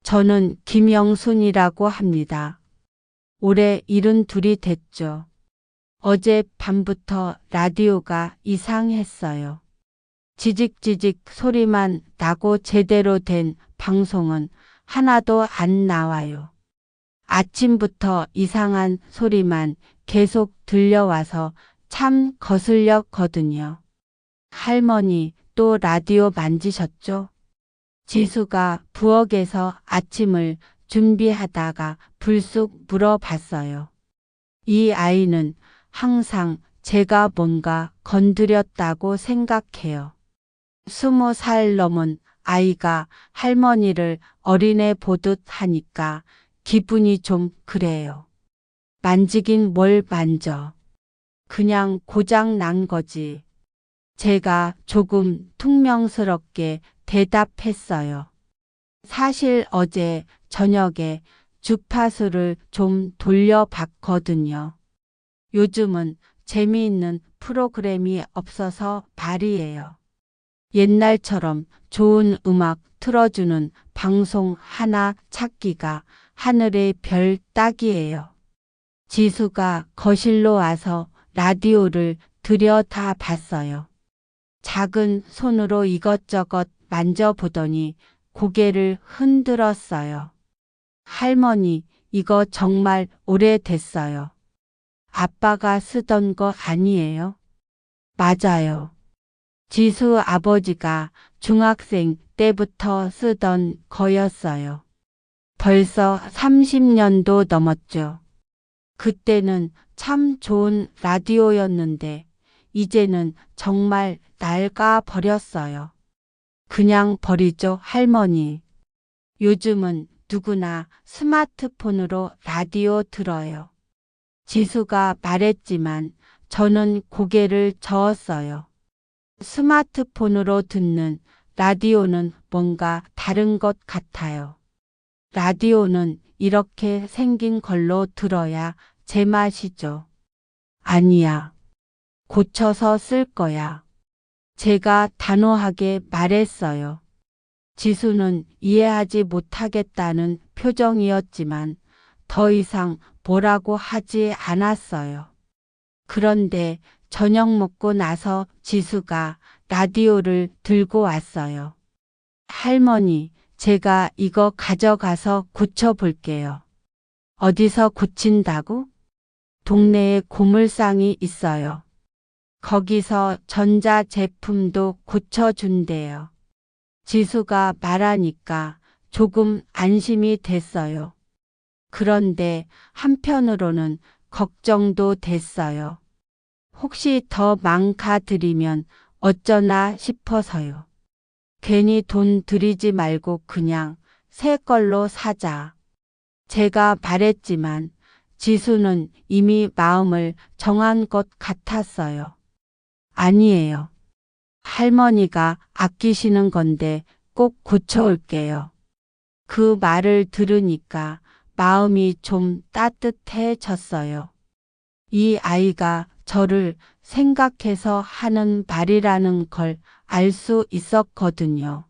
저는 김영순이라고 합니다. 올해 72이 됐죠. 어제 밤부터 라디오가 이상했어요. 지직지직 소리만 나고 제대로 된 방송은 하나도 안 나와요. 아침부터 이상한 소리만 계속 들려와서 참 거슬렸거든요. 할머니 또 라디오 만지셨죠? 지수가 부엌에서 아침을 준비하다가 불쑥 물어봤어요. 이 아이는 항상 제가 뭔가 건드렸다고 생각해요. 20살 넘은 아이가 할머니를 어린애 보듯 하니까 기분이 좀 그래요. 만지긴 뭘 만져. 그냥 고장 난 거지. 제가 조금 퉁명스럽게 대답했어요. 사실 어제 저녁에 주파수를 좀 돌려봤거든요. 요즘은 재미있는 프로그램이 없어서 말이에요. 옛날처럼 좋은 음악 틀어주는 방송 하나 찾기가 하늘의 별 따기예요. 지수가 거실로 와서 라디오를 들여다 봤어요. 작은 손으로 이것저것 만져보더니 고개를 흔들었어요. 할머니, 이거 정말 오래됐어요. 아빠가 쓰던 거 아니에요? 맞아요. 지수 아버지가 중학생 때부터 쓰던 거였어요. 벌써 30년도 넘었죠. 그때는 참 좋은 라디오였는데 이제는 정말 낡아 버렸어요. 그냥 버리죠, 할머니. 요즘은 누구나 스마트폰으로 라디오 들어요. 지수가 말했지만 저는 고개를 저었어요. 스마트폰으로 듣는 라디오는 뭔가 다른 것 같아요. 라디오는 이렇게 생긴 걸로 들어야 제맛이죠. 아니야. 고쳐서 쓸 거야. 제가 단호하게 말했어요. 지수는 이해하지 못하겠다는 표정이었지만 더 이상 뭐라고 하지 않았어요. 그런데 저녁 먹고 나서 지수가 라디오를 들고 왔어요. 할머니, 제가 이거 가져가서 고쳐볼게요. 어디서 고친다고? 동네에 고물상이 있어요. 거기서 전자제품도 고쳐준대요. 지수가 말하니까 조금 안심이 됐어요. 그런데 한편으로는 걱정도 됐어요. 혹시 더 망가뜨리면 어쩌나 싶어서요. 괜히 돈 들이지 말고 그냥 새 걸로 사자. 제가 말했지만 지수는 이미 마음을 정한 것 같았어요. 아니에요. 할머니가 아끼시는 건데 꼭 고쳐올게요. 그 말을 들으니까 마음이 좀 따뜻해졌어요. 이 아이가 저를 생각해서 하는 말이라는 걸 알 수 있었거든요.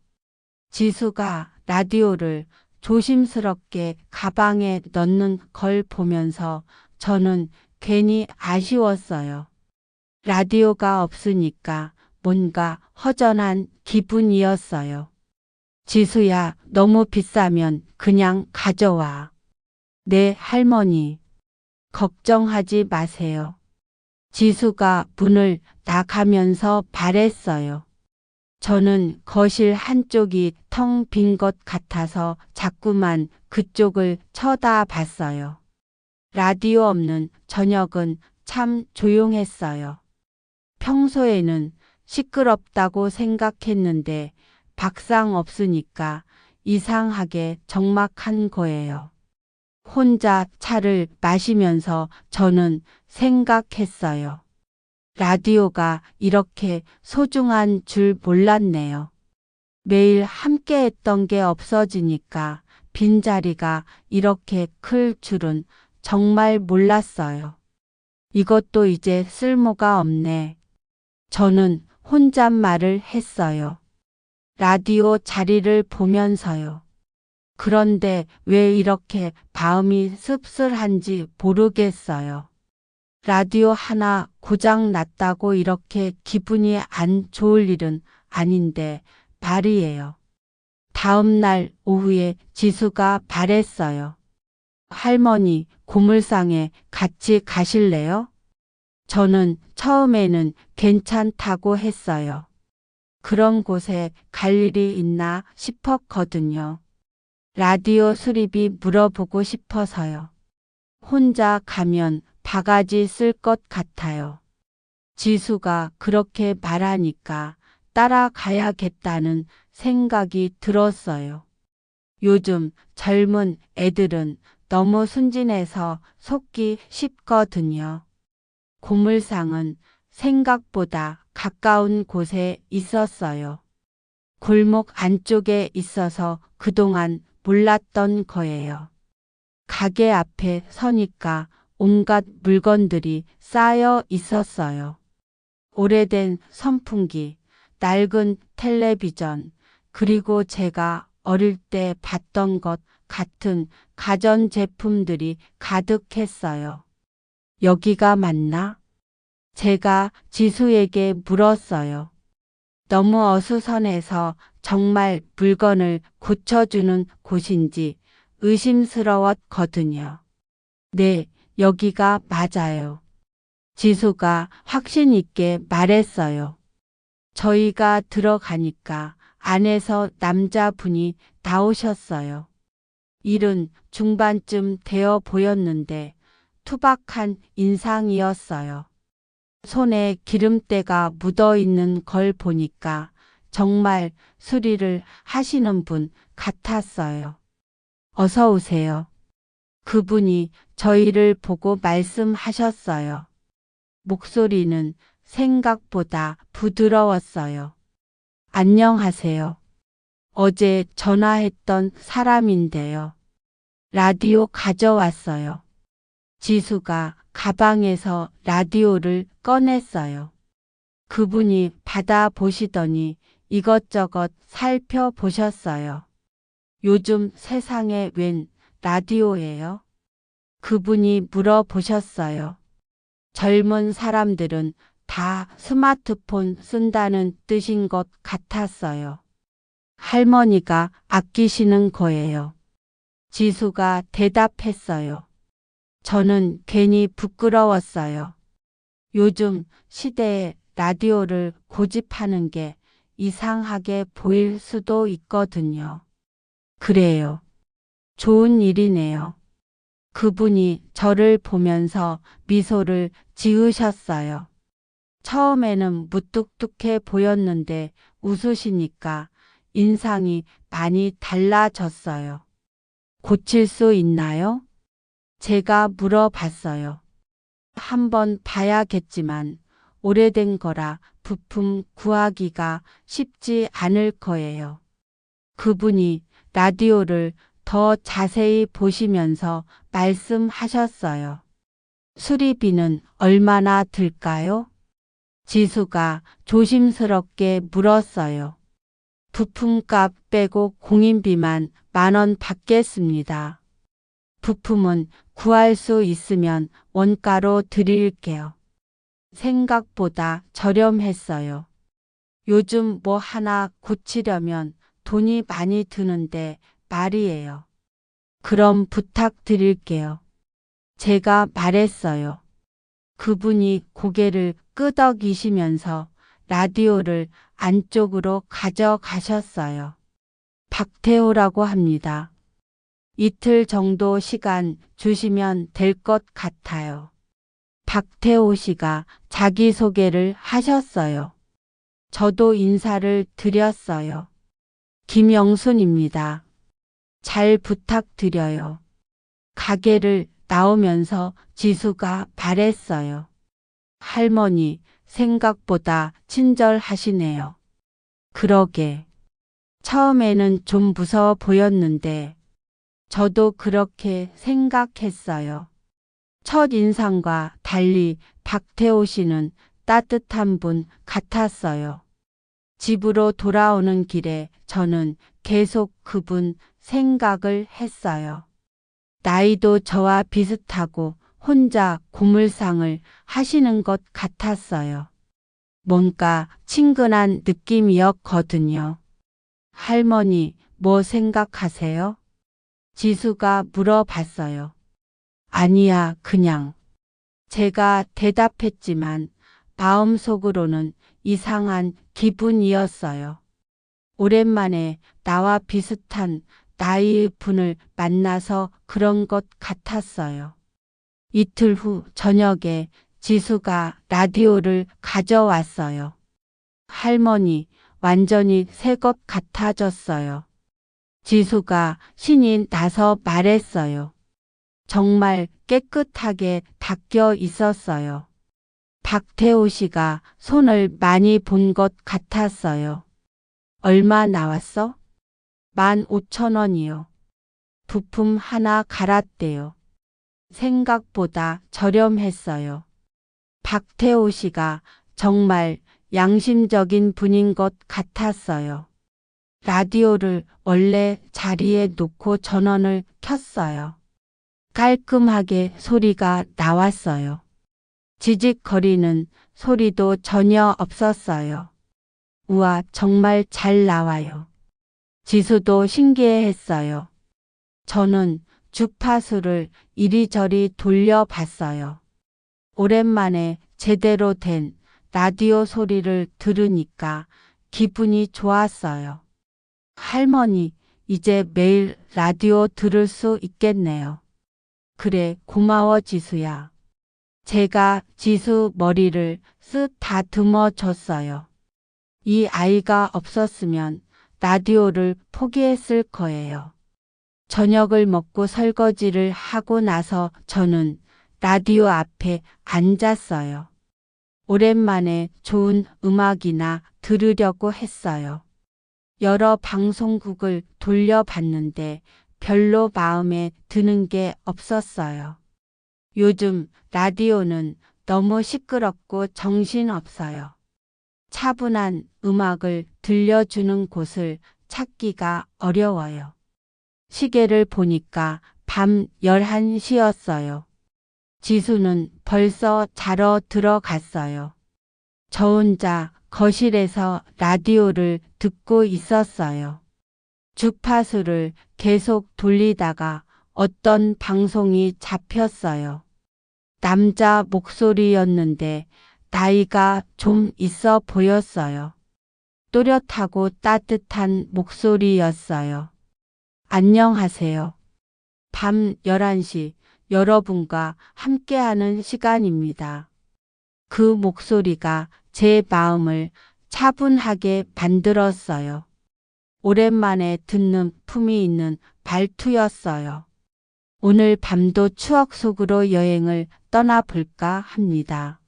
지수가 라디오를 조심스럽게 가방에 넣는 걸 보면서 저는 괜히 아쉬웠어요. 라디오가 없으니까 뭔가 허전한 기분이었어요. 지수야, 너무 비싸면 그냥 가져와. 네, 할머니. 걱정하지 마세요. 지수가 문을 나가면서 말했어요. 저는 거실 한쪽이 텅 빈 것 같아서 자꾸만 그쪽을 쳐다봤어요. 라디오 없는 저녁은 참 조용했어요. 평소에는 시끄럽다고 생각했는데 박상 없으니까 이상하게 적막한 거예요. 혼자 차를 마시면서 저는 생각했어요. 라디오가 이렇게 소중한 줄 몰랐네요. 매일 함께 했던 게 없어지니까 빈자리가 이렇게 클 줄은 정말 몰랐어요. 이것도 이제 쓸모가 없네. 저는 혼잣말을 했어요. 라디오 자리를 보면서요. 그런데 왜 이렇게 마음이 씁쓸한지 모르겠어요. 라디오 하나 고장 났다고 이렇게 기분이 안 좋을 일은 아닌데 말이에요. 다음 날 오후에 지수가 말했어요. 할머니, 고물상에 같이 가실래요? 저는 처음에는 괜찮다고 했어요. 그런 곳에 갈 일이 있나 싶었거든요. 라디오 수리비 물어보고 싶어서요. 혼자 가면 바가지 쓸 것 같아요. 지수가 그렇게 말하니까 따라가야겠다는 생각이 들었어요. 요즘 젊은 애들은 너무 순진해서 속기 쉽거든요. 고물상은 생각보다 가까운 곳에 있었어요. 골목 안쪽에 있어서 그동안 몰랐던 거예요. 가게 앞에 서니까 온갖 물건들이 쌓여 있었어요. 오래된 선풍기, 낡은 텔레비전, 그리고 제가 어릴 때 봤던 것 같은 가전제품들이 가득했어요. 여기가 맞나? 제가 지수에게 물었어요. 너무 어수선해서 정말 물건을 고쳐주는 곳인지 의심스러웠거든요. 네, 여기가 맞아요. 지수가 확신 있게 말했어요. 저희가 들어가니까 안에서 남자분이 나오셨어요. 일은 중반쯤 되어 보였는데 투박한 인상이었어요. 손에 기름때가 묻어 있는 걸 보니까 정말 수리를 하시는 분 같았어요. 어서 오세요. 그분이 저희를 보고 말씀하셨어요. 목소리는 생각보다 부드러웠어요. 안녕하세요. 어제 전화했던 사람인데요. 라디오 가져왔어요. 지수가 가방에서 라디오를 꺼냈어요. 그분이 받아보시더니 이것저것 살펴보셨어요. 요즘 세상에 웬 라디오예요? 그분이 물어보셨어요. 젊은 사람들은 다 스마트폰 쓴다는 뜻인 것 같았어요. 할머니가 아끼시는 거예요. 지수가 대답했어요. 저는 괜히 부끄러웠어요. 요즘 시대에 라디오를 고집하는 게 이상하게 보일 수도 있거든요. 그래요. 좋은 일이네요. 그분이 저를 보면서 미소를 지으셨어요. 처음에는 무뚝뚝해 보였는데 웃으시니까 인상이 많이 달라졌어요. 고칠 수 있나요? 제가 물어봤어요. 한번 봐야겠지만 오래된 거라 부품 구하기가 쉽지 않을 거예요. 그분이 라디오를 더 자세히 보시면서 말씀하셨어요. 수리비는 얼마나 들까요? 지수가 조심스럽게 물었어요. 부품값 빼고 공인비만 10,000원 받겠습니다. 부품은 구할 수 있으면 원가로 드릴게요. 생각보다 저렴했어요. 요즘 뭐 하나 고치려면 돈이 많이 드는데 말이에요. 그럼 부탁드릴게요. 제가 말했어요. 그분이 고개를 끄덕이시면서 라디오를 안쪽으로 가져가셨어요. 박태호라고 합니다. 이틀 정도 시간 주시면 될 것 같아요. 박태호 씨가 자기소개를 하셨어요. 저도 인사를 드렸어요. 김영순입니다. 잘 부탁드려요. 가게를 나오면서 지수가 말했어요. 할머니, 생각보다 친절하시네요. 그러게. 처음에는 좀 무서워 보였는데 저도 그렇게 생각했어요. 첫 인상과 달리 박태호 씨는 따뜻한 분 같았어요. 집으로 돌아오는 길에 저는 계속 그분 생각을 했어요. 나이도 저와 비슷하고 혼자 고물상을 하시는 것 같았어요. 뭔가 친근한 느낌이었거든요. 할머니, 뭐 생각하세요? 지수가 물어봤어요. 아니야, 그냥. 제가 대답했지만 마음속으로는 이상한 기분이었어요. 오랜만에 나와 비슷한 나이의 분을 만나서 그런 것 같았어요. 이틀 후 저녁에 지수가 라디오를 가져왔어요. 할머니, 완전히 새 것 같아졌어요. 지수가 신이 나서 말했어요. 정말 깨끗하게 닦여 있었어요. 박태호 씨가 손을 많이 본 것 같았어요. 얼마 나왔어? 15,000원이요. 부품 하나 갈았대요. 생각보다 저렴했어요. 박태호 씨가 정말 양심적인 분인 것 같았어요. 라디오를 원래 자리에 놓고 전원을 켰어요. 깔끔하게 소리가 나왔어요. 지직거리는 소리도 전혀 없었어요. 우와, 정말 잘 나와요. 지수도 신기해했어요. 저는 주파수를 이리저리 돌려봤어요. 오랜만에 제대로 된 라디오 소리를 들으니까 기분이 좋았어요. 할머니, 이제 매일 라디오 들을 수 있겠네요. 그래, 고마워 지수야. 제가 지수 머리를 쓱 다듬어 줬어요. 이 아이가 없었으면 라디오를 포기했을 거예요. 저녁을 먹고 설거지를 하고 나서 저는 라디오 앞에 앉았어요. 오랜만에 좋은 음악이나 들으려고 했어요. 여러 방송국을 돌려봤는데 별로 마음에 드는 게 없었어요. 요즘 라디오는 너무 시끄럽고 정신없어요. 차분한 음악을 들려주는 곳을 찾기가 어려워요. 시계를 보니까 밤 11시였어요. 지수는 벌써 자러 들어갔어요. 저 혼자 거실에서 라디오를 듣고 있었어요. 주파수를 계속 돌리다가 어떤 방송이 잡혔어요. 남자 목소리였는데 나이가 좀 있어 보였어요. 또렷하고 따뜻한 목소리였어요. 안녕하세요. 밤 11시 여러분과 함께하는 시간입니다. 그 목소리가 제 마음을 차분하게 만들었어요. 오랜만에 듣는 품이 있는 말투였어요. 오늘 밤도 추억 속으로 여행을 떠나볼까 합니다.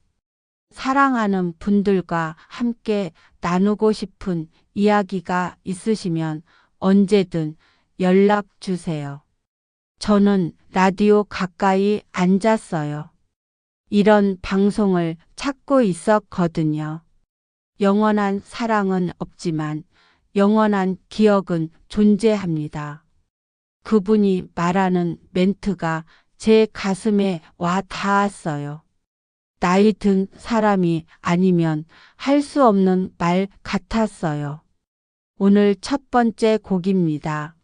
사랑하는 분들과 함께 나누고 싶은 이야기가 있으시면 언제든 연락 주세요. 저는 라디오 가까이 앉았어요. 이런 방송을 찾고 있었거든요. 영원한 사랑은 없지만 영원한 기억은 존재합니다. 그분이 말하는 멘트가 제 가슴에 와 닿았어요. 나이 든 사람이 아니면 할 수 없는 말 같았어요. 오늘 첫 번째 곡입니다.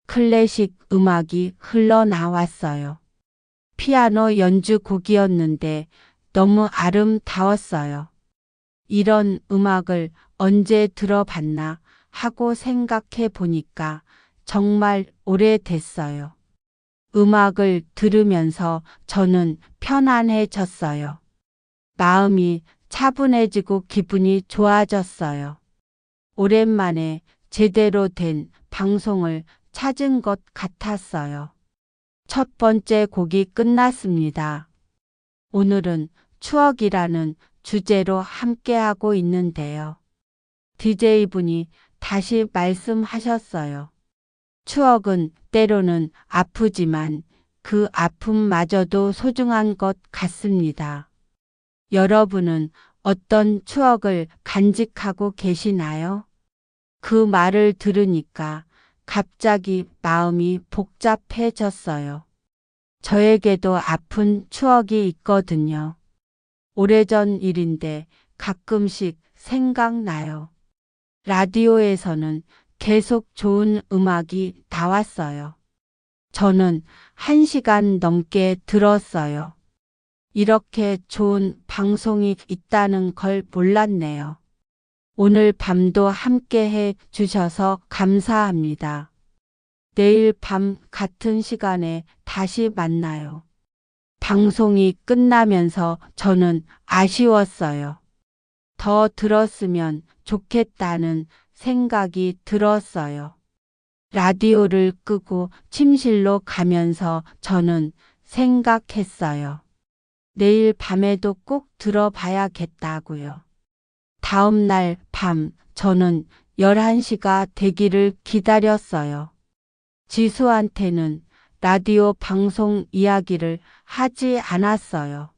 클래식 음악이 흘러나왔어요. 피아노 연주곡이었는데 너무 아름다웠어요. 이런 음악을 언제 들어봤나 하고 생각해 보니까 정말 오래됐어요. 음악을 들으면서 저는 편안해졌어요. 마음이 차분해지고 기분이 좋아졌어요. 오랜만에 제대로 된 방송을 찾은 것 같았어요. 첫 번째 곡이 끝났습니다. 오늘은 추억이라는 주제로 함께하고 있는데요. DJ분이 다시 말씀하셨어요. 추억은 때로는 아프지만 그 아픔마저도 소중한 것 같습니다. 여러분은 어떤 추억을 간직하고 계시나요? 그 말을 들으니까 갑자기 마음이 복잡해졌어요. 저에게도 아픈 추억이 있거든요. 오래전 일인데 가끔씩 생각나요. 라디오에서는 계속 좋은 음악이 나왔어요. 저는 1시간 넘게 들었어요. 이렇게 좋은 방송이 있다는 걸 몰랐네요. 오늘 밤도 함께 해 주셔서 감사합니다. 내일 밤 같은 시간에 다시 만나요. 방송이 끝나면서 저는 아쉬웠어요. 더 들었으면 좋겠다는 생각이 들었어요. 라디오를 끄고 침실로 가면서 저는 생각했어요. 내일 밤에도 꼭 들어봐야겠다고요. 다음 날 밤 저는 11시가 되기를 기다렸어요. 지수한테는 라디오 방송 이야기를 하지 않았어요.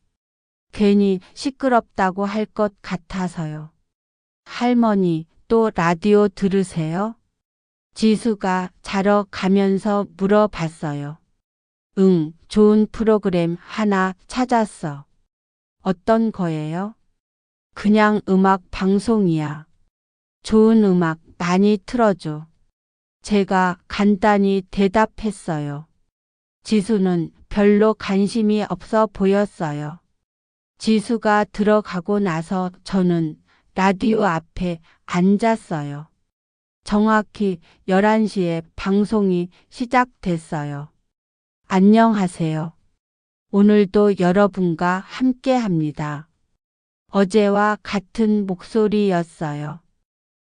괜히 시끄럽다고 할 것 같아서요. 할머니, 또 라디오 들으세요? 지수가 자러 가면서 물어봤어요. 응, 좋은 프로그램 하나 찾았어. 어떤 거예요? 그냥 음악 방송이야. 좋은 음악 많이 틀어줘. 제가 간단히 대답했어요. 지수는 별로 관심이 없어 보였어요. 지수가 들어가고 나서 저는 라디오 앞에 앉았어요. 정확히 11시에 방송이 시작됐어요. 안녕하세요. 오늘도 여러분과 함께 합니다. 어제와 같은 목소리였어요.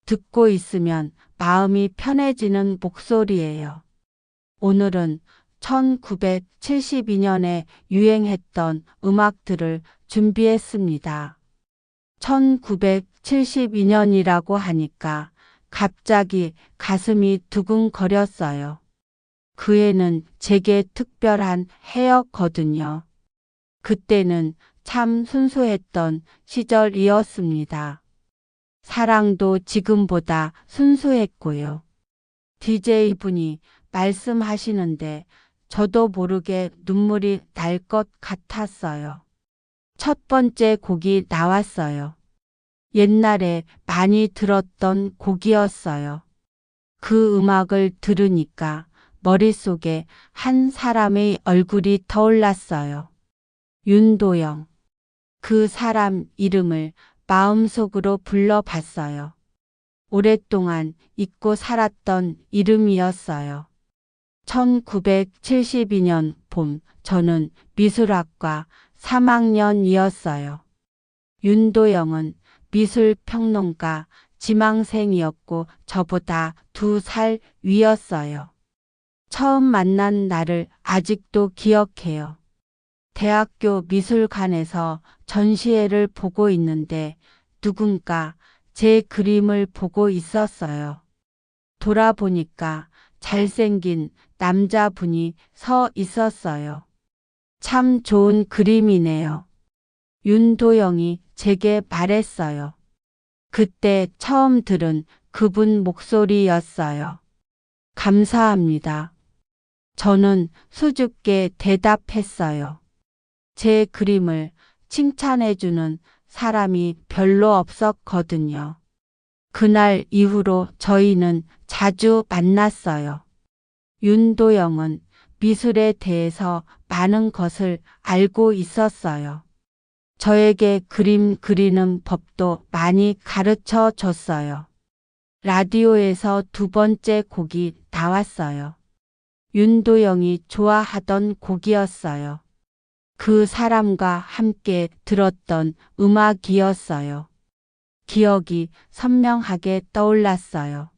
듣고 있으면 마음이 편해지는 목소리예요. 오늘은 1972년에 유행했던 음악들을 준비했습니다. 1972년이라고 하니까 갑자기 가슴이 두근거렸어요. 그 해는 제게 특별한 해였거든요. 그때는 참 순수했던 시절이었습니다. 사랑도 지금보다 순수했고요. DJ분이 말씀하시는데 저도 모르게 눈물이 날 것 같았어요. 첫 번째 곡이 나왔어요. 옛날에 많이 들었던 곡이었어요. 그 음악을 들으니까 머릿속에 한 사람의 얼굴이 떠올랐어요. 윤도영. 그 사람 이름을 마음속으로 불러봤어요. 오랫동안 잊고 살았던 이름이었어요. 1972년 봄, 저는 미술학과 3학년이었어요. 윤도영은 미술평론가 지망생이었고 저보다 2살 위였어요. 처음 만난 날을 아직도 기억해요. 대학교 미술관에서 전시회를 보고 있는데 누군가 제 그림을 보고 있었어요. 돌아보니까 잘생긴 남자분이 서 있었어요. 참 좋은 그림이네요. 윤도영이 제게 말했어요. 그때 처음 들은 그분 목소리였어요. 감사합니다. 저는 수줍게 대답했어요. 제 그림을 칭찬해주는 사람이 별로 없었거든요. 그날 이후로 저희는 자주 만났어요. 윤도영은 미술에 대해서 많은 것을 알고 있었어요. 저에게 그림 그리는 법도 많이 가르쳐 줬어요. 라디오에서 두 번째 곡이 나왔어요. 윤도영이 좋아하던 곡이었어요. 그 사람과 함께 들었던 음악이었어요. 기억이 선명하게 떠올랐어요.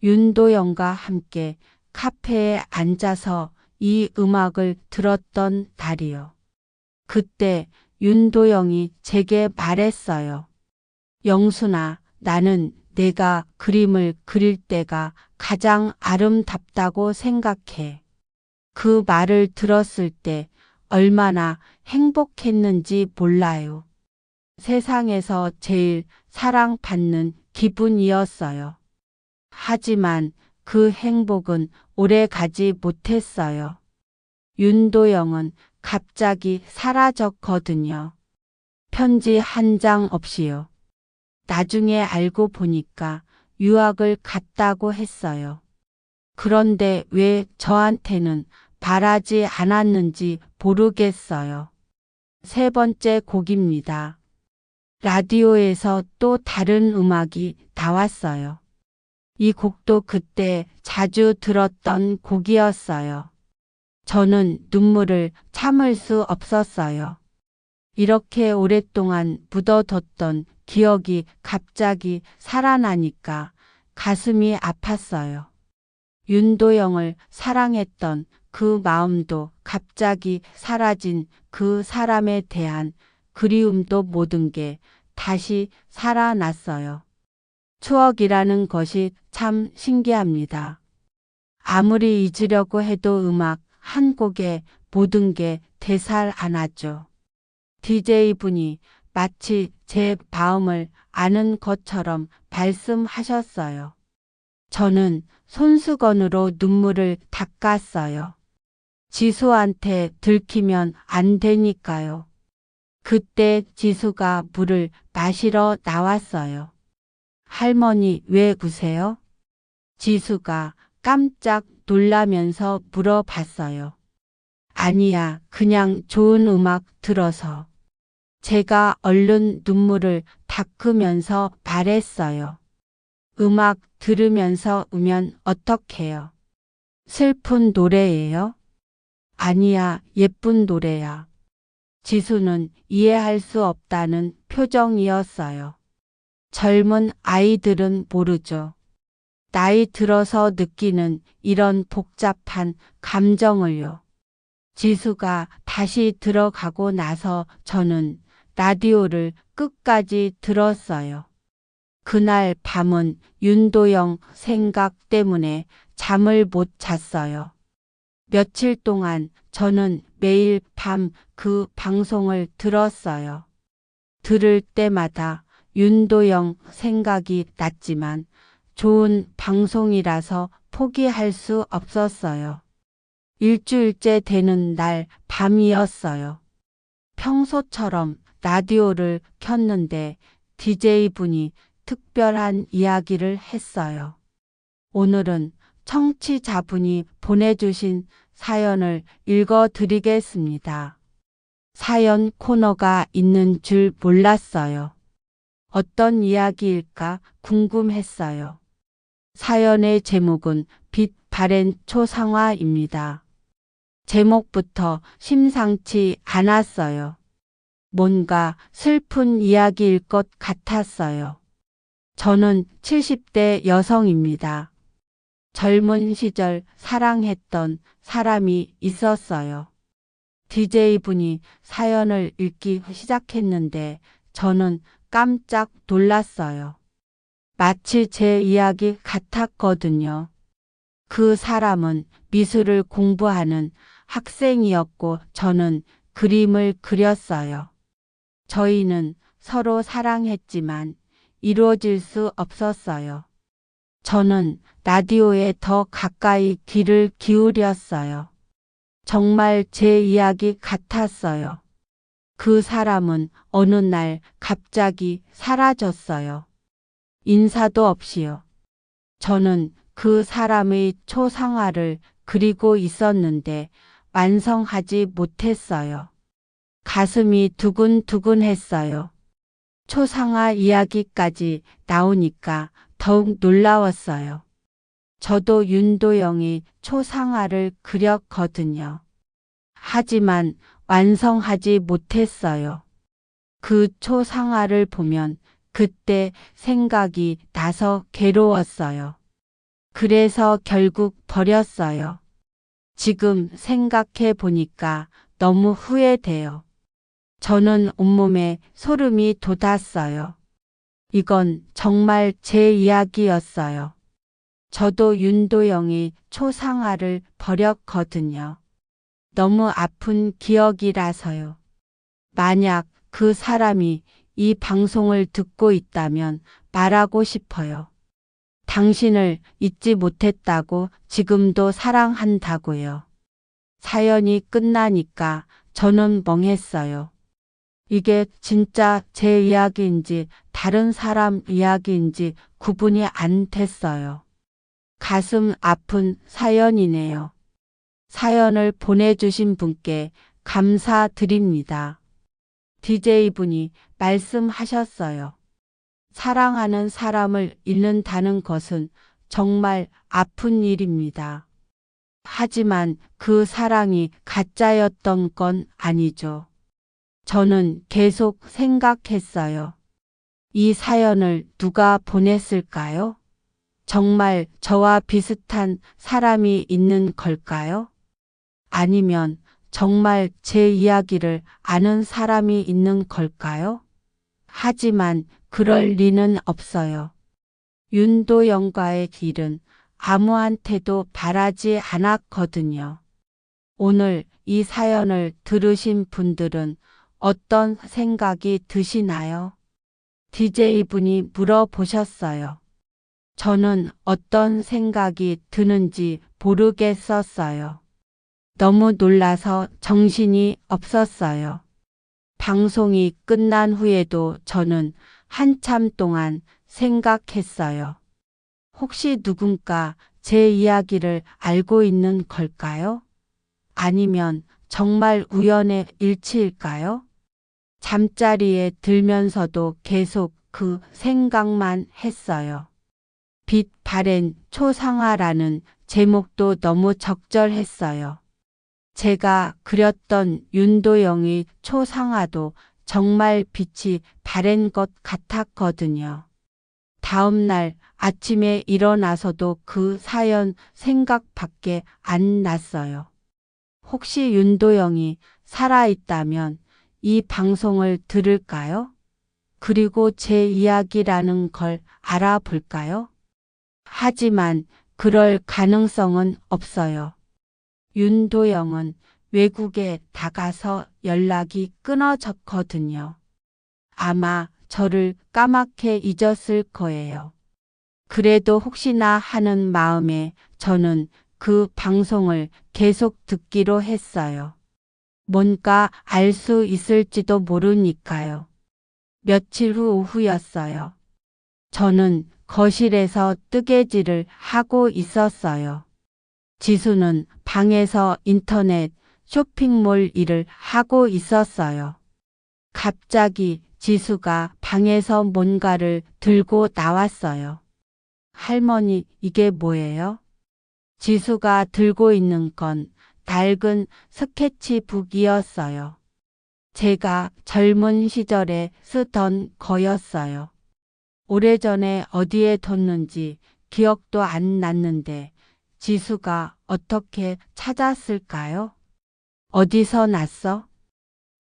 윤도영과 함께 카페에 앉아서 이 음악을 들었던 날이요. 그때 윤도영이 제게 말했어요. 영순아, 나는 내가 그림을 그릴 때가 가장 아름답다고 생각해. 그 말을 들었을 때 얼마나 행복했는지 몰라요. 세상에서 제일 사랑받는 기분이었어요. 하지만 그 행복은 오래 가지 못했어요. 윤도영은 갑자기 사라졌거든요. 편지 한 장 없이요. 나중에 알고 보니까 유학을 갔다고 했어요. 그런데 왜 저한테는 말하지 않았는지 모르겠어요. 세 번째 곡입니다. 라디오에서 또 다른 음악이 나왔어요. 이 곡도 그때 자주 들었던 곡이었어요. 저는 눈물을 참을 수 없었어요. 이렇게 오랫동안 묻어뒀던 기억이 갑자기 살아나니까 가슴이 아팠어요. 윤도영을 사랑했던 그 마음도 갑자기 사라진 그 사람에 대한 그리움도 모든 게 다시 살아났어요. 추억이라는 것이 참 신기합니다. 아무리 잊으려고 해도 음악 한 곡에 모든 게 되살아나죠. DJ분이 마치 제 마음을 아는 것처럼 말씀하셨어요. 저는 손수건으로 눈물을 닦았어요. 지수한테 들키면 안 되니까요. 그때 지수가 물을 마시러 나왔어요. 할머니 왜 우세요? 지수가 깜짝 놀라면서 물어봤어요. 아니야, 그냥 좋은 음악 들어서. 제가 얼른 눈물을 닦으면서 말했어요. 음악 들으면서 우면 어떡해요? 슬픈 노래예요? 아니야, 예쁜 노래야. 지수는 이해할 수 없다는 표정이었어요. 젊은 아이들은 모르죠. 나이 들어서 느끼는 이런 복잡한 감정을요. 지수가 다시 들어가고 나서 저는 라디오를 끝까지 들었어요. 그날 밤은 윤도영 생각 때문에 잠을 못 잤어요. 며칠 동안 저는 매일 밤 그 방송을 들었어요. 들을 때마다 윤도영 생각이 났지만 좋은 방송이라서 포기할 수 없었어요. 일주일째 되는 날 밤이었어요. 평소처럼 라디오를 켰는데 DJ분이 특별한 이야기를 했어요. 오늘은 청취자분이 보내주신 사연을 읽어드리겠습니다. 사연 코너가 있는 줄 몰랐어요. 어떤 이야기일까 궁금했어요. 사연의 제목은 빛 바랜 초상화입니다. 제목부터 심상치 않았어요. 뭔가 슬픈 이야기일 것 같았어요. 저는 70대 여성입니다. 젊은 시절 사랑했던 사람이 있었어요. DJ분이 사연을 읽기 시작했는데 저는 깜짝 놀랐어요. 마치 제 이야기 같았거든요. 그 사람은 미술을 공부하는 학생이었고 저는 그림을 그렸어요. 저희는 서로 사랑했지만 이루어질 수 없었어요. 저는 라디오에 더 가까이 귀를 기울였어요. 정말 제 이야기 같았어요. 그 사람은 어느 날 갑자기 사라졌어요. 인사도 없이요. 저는 그 사람의 초상화를 그리고 있었는데 완성하지 못했어요. 가슴이 두근두근했어요. 초상화 이야기까지 나오니까 더욱 놀라웠어요. 저도 윤도영이 초상화를 그렸거든요. 하지만 완성하지 못했어요. 그 초상화를 보면 그때 생각이 나서 괴로웠어요. 그래서 결국 버렸어요. 지금 생각해 보니까 너무 후회돼요. 저는 온몸에 소름이 돋았어요. 이건 정말 제 이야기였어요. 저도 윤도영이 초상화를 버렸거든요. 너무 아픈 기억이라서요. 만약 그 사람이 이 방송을 듣고 있다면 말하고 싶어요. 당신을 잊지 못했다고 지금도 사랑한다고요. 사연이 끝나니까 저는 멍했어요. 이게 진짜 제 이야기인지 다른 사람 이야기인지 구분이 안 됐어요. 가슴 아픈 사연이네요. 사연을 보내주신 분께 감사드립니다. DJ분이 말씀하셨어요. 사랑하는 사람을 잃는다는 것은 정말 아픈 일입니다. 하지만 그 사랑이 가짜였던 건 아니죠. 저는 계속 생각했어요. 이 사연을 누가 보냈을까요? 정말 저와 비슷한 사람이 있는 걸까요? 아니면 정말 제 이야기를 아는 사람이 있는 걸까요? 하지만 그럴 리는 없어요. 윤도영과의 길은 아무한테도 바라지 않았거든요. 오늘 이 사연을 들으신 분들은 어떤 생각이 드시나요? DJ분이 물어보셨어요. 저는 어떤 생각이 드는지 모르겠었어요. 너무 놀라서 정신이 없었어요. 방송이 끝난 후에도 저는 한참 동안 생각했어요. 혹시 누군가 제 이야기를 알고 있는 걸까요? 아니면 정말 우연의 일치일까요? 잠자리에 들면서도 계속 그 생각만 했어요. 빛 바랜 초상화라는 제목도 너무 적절했어요. 제가 그렸던 윤도영의 초상화도 정말 빛이 바랜 것 같았거든요. 다음 날 아침에 일어나서도 그 사연 생각밖에 안 났어요. 혹시 윤도영이 살아있다면 이 방송을 들을까요? 그리고 제 이야기라는 걸 알아볼까요? 하지만 그럴 가능성은 없어요. 윤도영은 외국에 나가서 연락이 끊어졌거든요. 아마 저를 까맣게 잊었을 거예요. 그래도 혹시나 하는 마음에 저는 그 방송을 계속 듣기로 했어요. 뭔가 알 수 있을지도 모르니까요. 며칠 후 오후였어요. 저는 거실에서 뜨개질을 하고 있었어요. 지수는 방에서 인터넷 쇼핑몰 일을 하고 있었어요. 갑자기 지수가 방에서 뭔가를 들고 나왔어요. 할머니, 이게 뭐예요? 지수가 들고 있는 건 낡은 스케치북이었어요. 제가 젊은 시절에 쓰던 거였어요. 오래전에 어디에 뒀는지 기억도 안 났는데 지수가 어떻게 찾았을까요? 어디서 났어?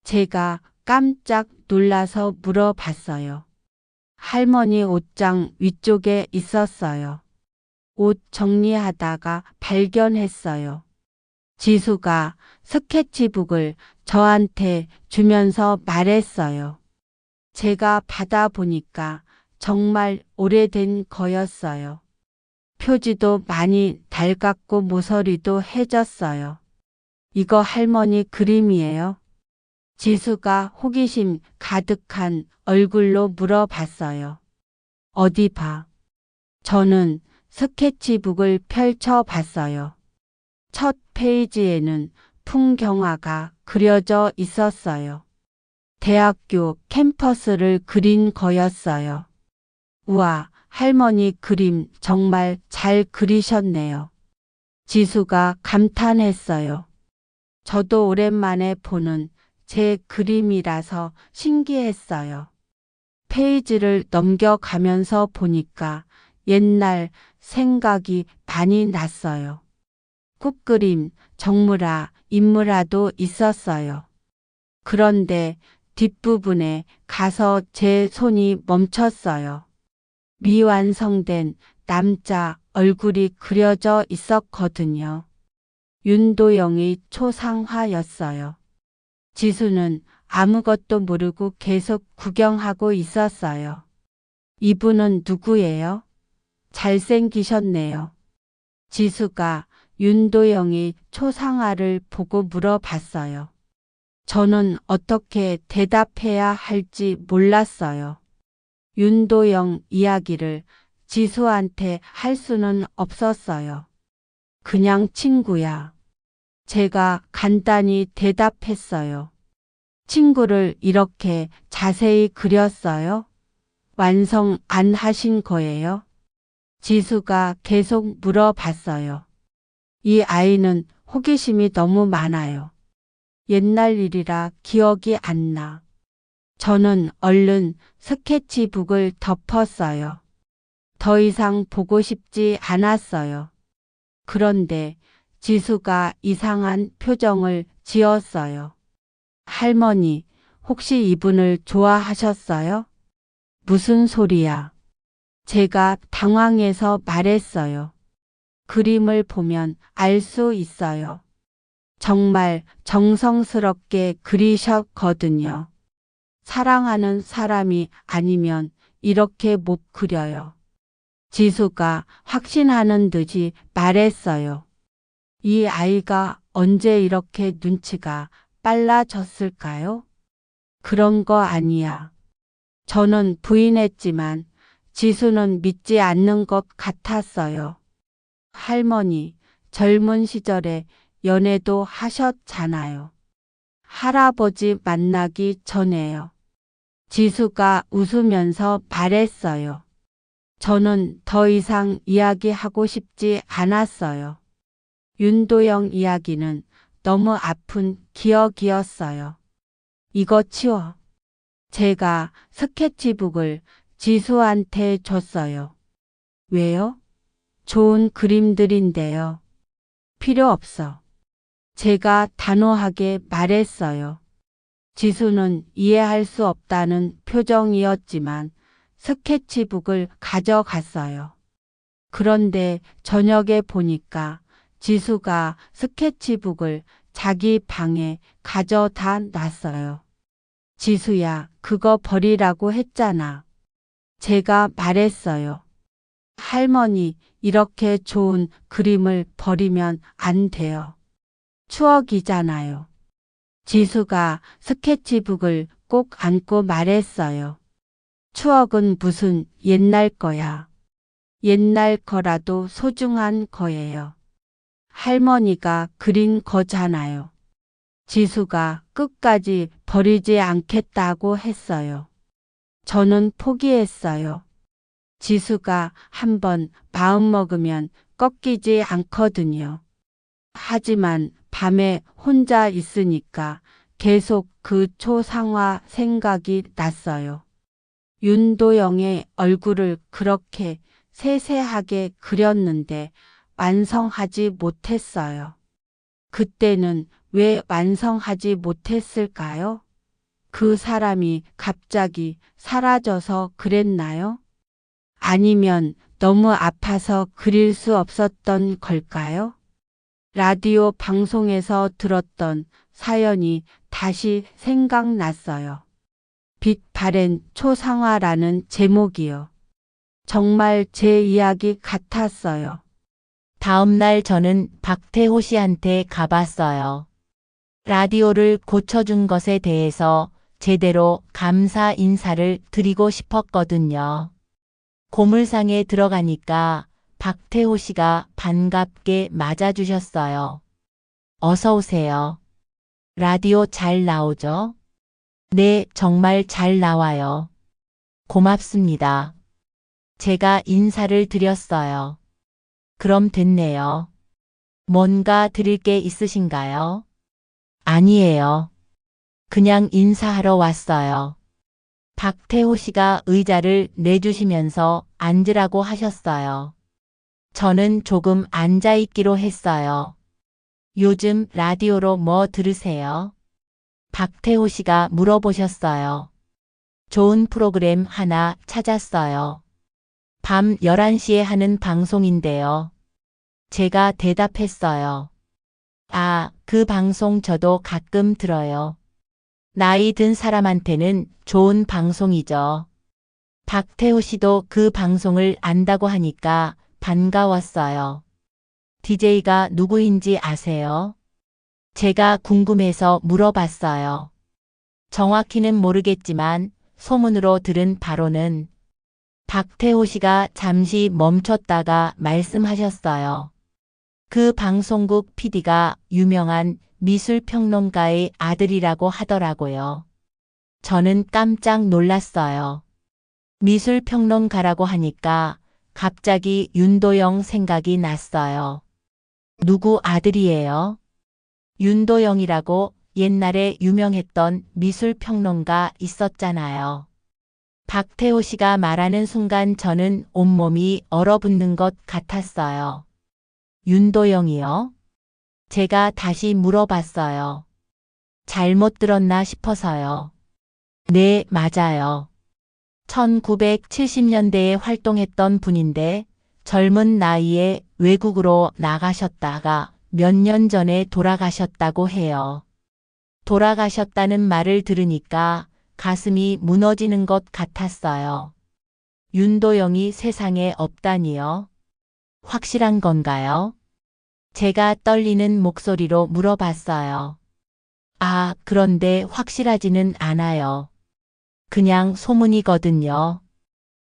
제가 깜짝 놀라서 물어봤어요. 할머니 옷장 위쪽에 있었어요. 옷 정리하다가 발견했어요. 지수가 스케치북을 저한테 주면서 말했어요. 제가 받아보니까 정말 오래된 거였어요. 표지도 많이 낡았고 모서리도 해졌어요. 이거 할머니 그림이에요? 지수가 호기심 가득한 얼굴로 물어봤어요. 어디 봐. 저는 스케치북을 펼쳐봤어요. 첫 페이지에는 풍경화가 그려져 있었어요. 대학교 캠퍼스를 그린 거였어요. 우와, 할머니 그림 정말 잘 그리셨네요. 지수가 감탄했어요. 저도 오랜만에 보는 제 그림이라서 신기했어요. 페이지를 넘겨가면서 보니까 옛날 생각이 많이 났어요. 꽃그림, 정물화, 인물화도 있었어요. 그런데 뒷부분에 가서 제 손이 멈췄어요. 미완성된 남자 얼굴이 그려져 있었거든요. 윤도영의 초상화였어요. 지수는 아무것도 모르고 계속 구경하고 있었어요. 이분은 누구예요? 잘생기셨네요. 지수가 윤도영이 초상화를 보고 물어봤어요. 저는 어떻게 대답해야 할지 몰랐어요. 윤도영 이야기를 지수한테 할 수는 없었어요. 그냥 친구야. 제가 간단히 대답했어요. 친구를 이렇게 자세히 그렸어요? 완성 안 하신 거예요? 지수가 계속 물어봤어요. 이 아이는 호기심이 너무 많아요. 옛날 일이라 기억이 안 나. 저는 얼른 스케치북을 덮었어요. 더 이상 보고 싶지 않았어요. 그런데 지수가 이상한 표정을 지었어요. 할머니, 혹시 이분을 좋아하셨어요? 무슨 소리야? 제가 당황해서 말했어요. 그림을 보면 알 수 있어요. 정말 정성스럽게 그리셨거든요. 사랑하는 사람이 아니면 이렇게 못 그려요. 지수가 확신하는 듯이 말했어요. 이 아이가 언제 이렇게 눈치가 빨라졌을까요? 그런 거 아니야. 저는 부인했지만 지수는 믿지 않는 것 같았어요. 할머니, 젊은 시절에 연애도 하셨잖아요. 할아버지 만나기 전에요. 지수가 웃으면서 말했어요. 저는 더 이상 이야기하고 싶지 않았어요. 윤도영 이야기는 너무 아픈 기억이었어요. 이거 치워. 제가 스케치북을 지수한테 줬어요. 왜요? 좋은 그림들인데요. 필요 없어. 제가 단호하게 말했어요. 지수는 이해할 수 없다는 표정이었지만 스케치북을 가져갔어요. 그런데 저녁에 보니까 지수가 스케치북을 자기 방에 가져다 놨어요. 지수야, 그거 버리라고 했잖아. 제가 말했어요. 할머니, 이렇게 좋은 그림을 버리면 안 돼요. 추억이잖아요. 지수가 스케치북을 꼭 안고 말했어요. 추억은 무슨 옛날 거야. 옛날 거라도 소중한 거예요. 할머니가 그린 거잖아요. 지수가 끝까지 버리지 않겠다고 했어요. 저는 포기했어요. 지수가 한번 마음먹으면 꺾이지 않거든요. 하지만 밤에 혼자 있으니까 계속 그 초상화 생각이 났어요. 윤도영의 얼굴을 그렇게 세세하게 그렸는데 완성하지 못했어요. 그때는 왜 완성하지 못했을까요? 그 사람이 갑자기 사라져서 그랬나요? 아니면 너무 아파서 그릴 수 없었던 걸까요? 라디오 방송에서 들었던 사연이 다시 생각났어요. 빛 바랜 초상화라는 제목이요. 정말 제 이야기 같았어요. 다음 날 저는 박태호 씨한테 가봤어요. 라디오를 고쳐준 것에 대해서 제대로 감사 인사를 드리고 싶었거든요. 고물상에 들어가니까 박태호 씨가 반갑게 맞아주셨어요. 어서 오세요. 라디오 잘 나오죠? 네, 정말 잘 나와요. 고맙습니다. 제가 인사를 드렸어요. 그럼 됐네요. 뭔가 드릴 게 있으신가요? 아니에요. 그냥 인사하러 왔어요. 박태호 씨가 의자를 내주시면서 앉으라고 하셨어요. 저는 조금 앉아있기로 했어요. 요즘 라디오로 뭐 들으세요? 박태호 씨가 물어보셨어요. 좋은 프로그램 하나 찾았어요. 밤 11시에 하는 방송인데요. 제가 대답했어요. 아, 그 방송 저도 가끔 들어요. 나이 든 사람한테는 좋은 방송이죠. 박태호 씨도 그 방송을 안다고 하니까 반가웠어요. DJ가 누구인지 아세요? 제가 궁금해서 물어봤어요. 정확히는 모르겠지만 소문으로 들은 바로는 박태호 씨가 잠시 멈췄다가 말씀하셨어요. 그 방송국 PD가 유명한 미술평론가의 아들이라고 하더라고요. 저는 깜짝 놀랐어요. 미술평론가라고 하니까 갑자기 윤도영 생각이 났어요. 누구 아들이에요? 윤도영이라고 옛날에 유명했던 미술평론가 있었잖아요. 박태호 씨가 말하는 순간 저는 온몸이 얼어붙는 것 같았어요. 윤도영이요? 제가 다시 물어봤어요. 잘못 들었나 싶어서요. 네, 맞아요. 1970년대에 활동했던 분인데 젊은 나이에 외국으로 나가셨다가 몇 년 전에 돌아가셨다고 해요. 돌아가셨다는 말을 들으니까 가슴이 무너지는 것 같았어요. 윤도영이 세상에 없다니요? 확실한 건가요? 제가 떨리는 목소리로 물어봤어요. 아, 그런데 확실하지는 않아요. 그냥 소문이거든요.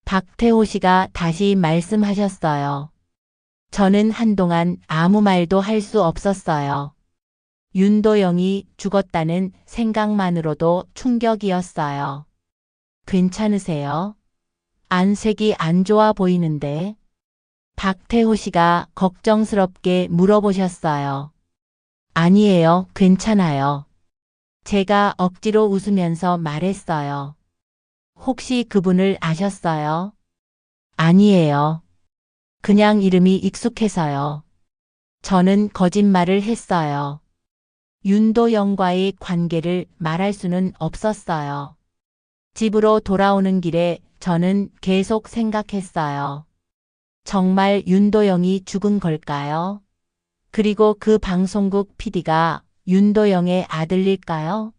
박태호 씨가 다시 말씀하셨어요. 저는 한동안 아무 말도 할 수 없었어요. 윤도영이 죽었다는 생각만으로도 충격이었어요. 괜찮으세요? 안색이 안 좋아 보이는데. 박태호 씨가 걱정스럽게 물어보셨어요. 아니에요, 괜찮아요. 제가 억지로 웃으면서 말했어요. 혹시 그분을 아셨어요? 아니에요. 그냥 이름이 익숙해서요. 저는 거짓말을 했어요. 윤도영과의 관계를 말할 수는 없었어요. 집으로 돌아오는 길에 저는 계속 생각했어요. 정말 윤도영이 죽은 걸까요? 그리고 그 방송국 PD가 윤도영의 아들일까요?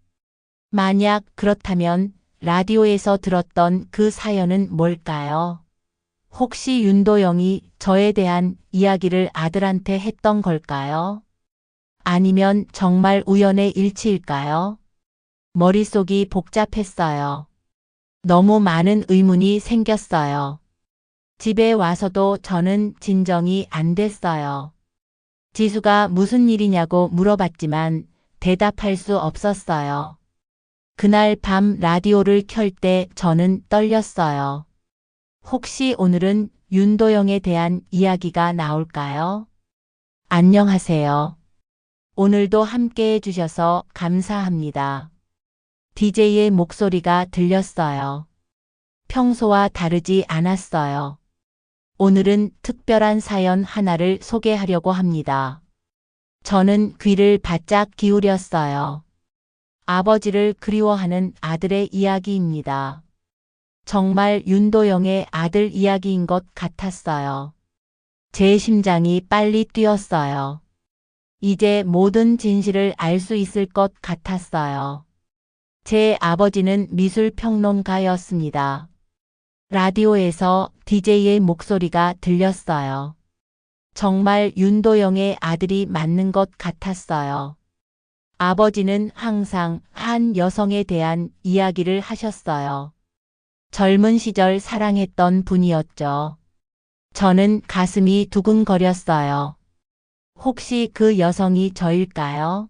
만약 그렇다면 라디오에서 들었던 그 사연은 뭘까요? 혹시 윤도영이 저에 대한 이야기를 아들한테 했던 걸까요? 아니면 정말 우연의 일치일까요? 머릿속이 복잡했어요. 너무 많은 의문이 생겼어요. 집에 와서도 저는 진정이 안 됐어요. 지수가 무슨 일이냐고 물어봤지만 대답할 수 없었어요. 그날 밤 라디오를 켤 때 저는 떨렸어요. 혹시 오늘은 윤도영에 대한 이야기가 나올까요? 안녕하세요. 오늘도 함께 해주셔서 감사합니다. DJ의 목소리가 들렸어요. 평소와 다르지 않았어요. 오늘은 특별한 사연 하나를 소개하려고 합니다. 저는 귀를 바짝 기울였어요. 아버지를 그리워하는 아들의 이야기입니다. 정말 윤도영의 아들 이야기인 것 같았어요. 제 심장이 빨리 뛰었어요. 이제 모든 진실을 알 수 있을 것 같았어요. 제 아버지는 미술평론가였습니다. 라디오에서 DJ의 목소리가 들렸어요. 정말 윤도영의 아들이 맞는 것 같았어요. 아버지는 항상 한 여성에 대한 이야기를 하셨어요. 젊은 시절 사랑했던 분이었죠. 저는 가슴이 두근거렸어요. 혹시 그 여성이 저일까요?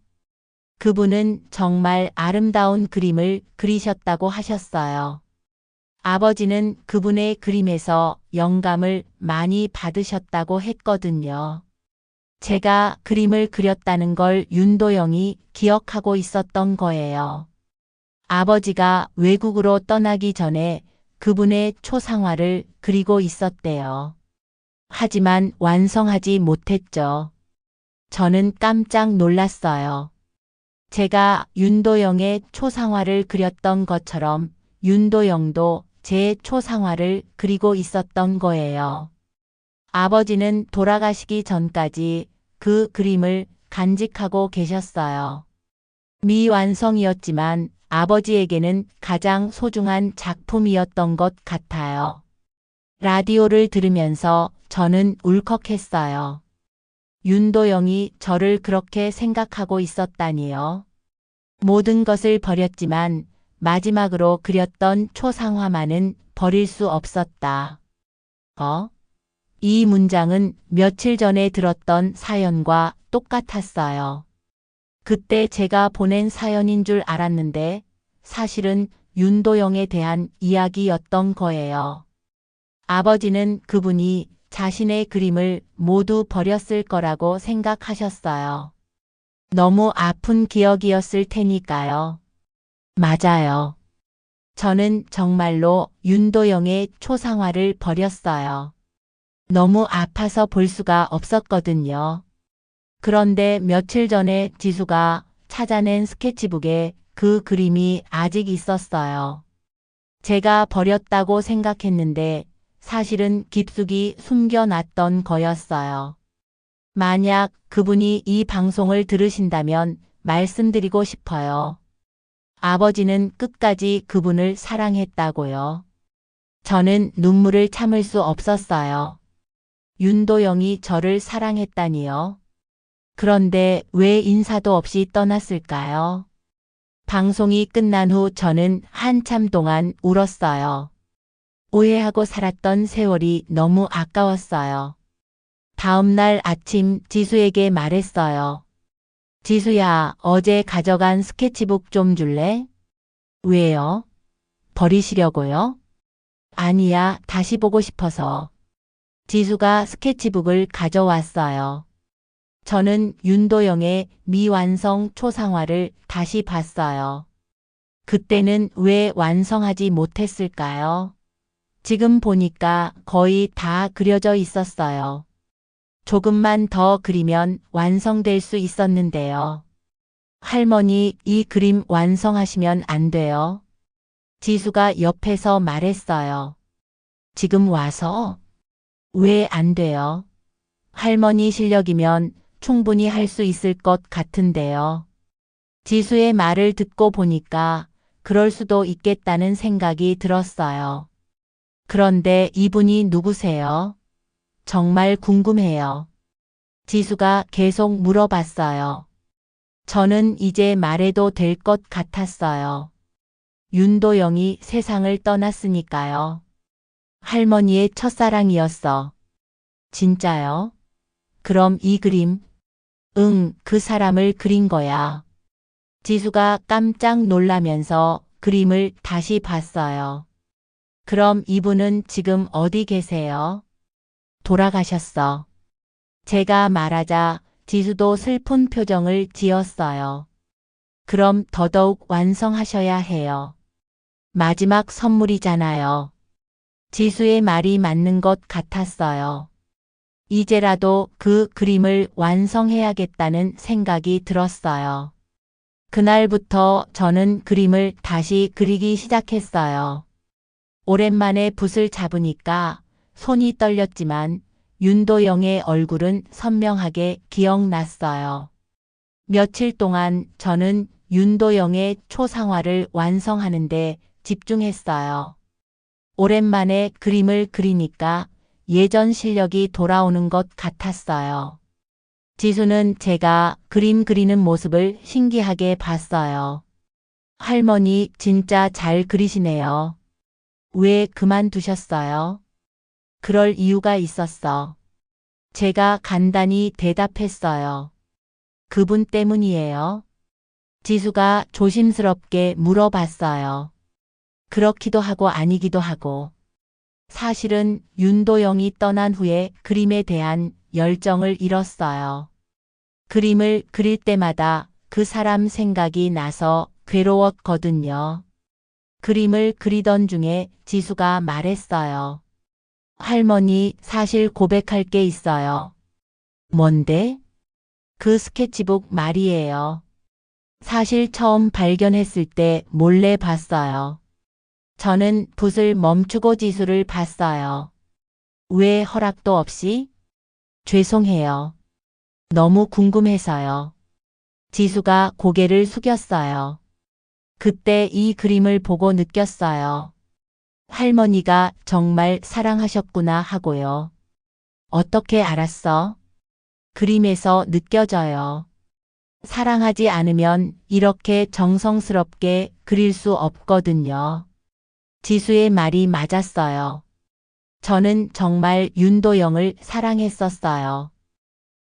그분은 정말 아름다운 그림을 그리셨다고 하셨어요. 아버지는 그분의 그림에서 영감을 많이 받으셨다고 했거든요. 제가 그림을 그렸다는 걸 윤도영이 기억하고 있었던 거예요. 아버지가 외국으로 떠나기 전에 그분의 초상화를 그리고 있었대요. 하지만 완성하지 못했죠. 저는 깜짝 놀랐어요. 제가 윤도영의 초상화를 그렸던 것처럼 윤도영도 제 초상화를 그리고 있었던 거예요. 아버지는 돌아가시기 전까지 그 그림을 간직하고 계셨어요. 미완성이었지만 아버지에게는 가장 소중한 작품이었던 것 같아요. 라디오를 들으면서 저는 울컥했어요. 윤도영이 저를 그렇게 생각하고 있었다니요. 모든 것을 버렸지만 마지막으로 그렸던 초상화만은 버릴 수 없었다. 이 문장은 며칠 전에 들었던 사연과 똑같았어요. 그때 제가 보낸 사연인 줄 알았는데 사실은 윤도영에 대한 이야기였던 거예요. 아버지는 그분이 자신의 그림을 모두 버렸을 거라고 생각하셨어요. 너무 아픈 기억이었을 테니까요. 맞아요. 저는 정말로 윤도영의 초상화를 버렸어요. 너무 아파서 볼 수가 없었거든요. 그런데 며칠 전에 지수가 찾아낸 스케치북에 그 그림이 아직 있었어요. 제가 버렸다고 생각했는데 사실은 깊숙이 숨겨놨던 거였어요. 만약 그분이 이 방송을 들으신다면 말씀드리고 싶어요. 아버지는 끝까지 그분을 사랑했다고요. 저는 눈물을 참을 수 없었어요. 윤도영이 저를 사랑했다니요. 그런데 왜 인사도 없이 떠났을까요? 방송이 끝난 후 저는 한참 동안 울었어요. 오해하고 살았던 세월이 너무 아까웠어요. 다음 날 아침 지수에게 말했어요. 지수야, 어제 가져간 스케치북 좀 줄래? 왜요? 버리시려고요? 아니야, 다시 보고 싶어서. 지수가 스케치북을 가져왔어요. 저는 윤도영의 미완성 초상화를 다시 봤어요. 그때는 왜 완성하지 못했을까요? 지금 보니까 거의 다 그려져 있었어요. 조금만 더 그리면 완성될 수 있었는데요. 할머니, 이 그림 완성하시면 안 돼요? 지수가 옆에서 말했어요. 지금 와서? 왜 안 돼요? 할머니 실력이면 충분히 할 수 있을 것 같은데요. 지수의 말을 듣고 보니까 그럴 수도 있겠다는 생각이 들었어요. 그런데 이분이 누구세요? 정말 궁금해요. 지수가 계속 물어봤어요. 저는 이제 말해도 될 것 같았어요. 윤도영이 세상을 떠났으니까요. 할머니의 첫사랑이었어. 진짜요? 그럼 이 그림? 응, 그 사람을 그린 거야. 지수가 깜짝 놀라면서 그림을 다시 봤어요. 그럼 이분은 지금 어디 계세요? 돌아가셨어. 제가 말하자 지수도 슬픈 표정을 지었어요. 그럼 더더욱 완성하셔야 해요. 마지막 선물이잖아요. 지수의 말이 맞는 것 같았어요. 이제라도 그 그림을 완성해야겠다는 생각이 들었어요. 그날부터 저는 그림을 다시 그리기 시작했어요. 오랜만에 붓을 잡으니까 손이 떨렸지만 윤도영의 얼굴은 선명하게 기억났어요. 며칠 동안 저는 윤도영의 초상화를 완성하는데 집중했어요. 오랜만에 그림을 그리니까 예전 실력이 돌아오는 것 같았어요. 지수는 제가 그림 그리는 모습을 신기하게 봤어요. 할머니 진짜 잘 그리시네요. 왜 그만두셨어요? 그럴 이유가 있었어. 제가 간단히 대답했어요. 그분 때문이에요. 지수가 조심스럽게 물어봤어요. 그렇기도 하고 아니기도 하고. 사실은 윤도영이 떠난 후에 그림에 대한 열정을 잃었어요. 그림을 그릴 때마다 그 사람 생각이 나서 괴로웠거든요. 그림을 그리던 중에 지수가 말했어요. 할머니, 사실 고백할 게 있어요. 뭔데? 그 스케치북 말이에요. 사실 처음 발견했을 때 몰래 봤어요. 저는 붓을 멈추고 지수를 봤어요. 왜 허락도 없이? 죄송해요. 너무 궁금해서요. 지수가 고개를 숙였어요. 그때 이 그림을 보고 느꼈어요. 할머니가 정말 사랑하셨구나 하고요. 어떻게 알았어? 그림에서 느껴져요. 사랑하지 않으면 이렇게 정성스럽게 그릴 수 없거든요. 지수의 말이 맞았어요. 저는 정말 윤도영을 사랑했었어요.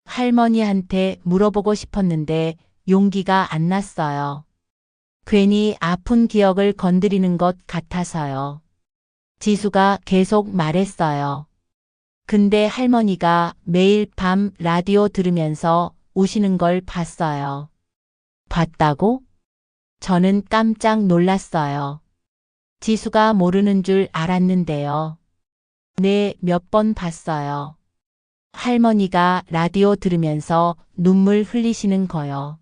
할머니한테 물어보고 싶었는데 용기가 안 났어요. 괜히 아픈 기억을 건드리는 것 같아서요. 지수가 계속 말했어요. 근데 할머니가 매일 밤 라디오 들으면서 우시는 걸 봤어요. 봤다고? 저는 깜짝 놀랐어요. 지수가 모르는 줄 알았는데요. 네, 몇 번 봤어요. 할머니가 라디오 들으면서 눈물 흘리시는 거요.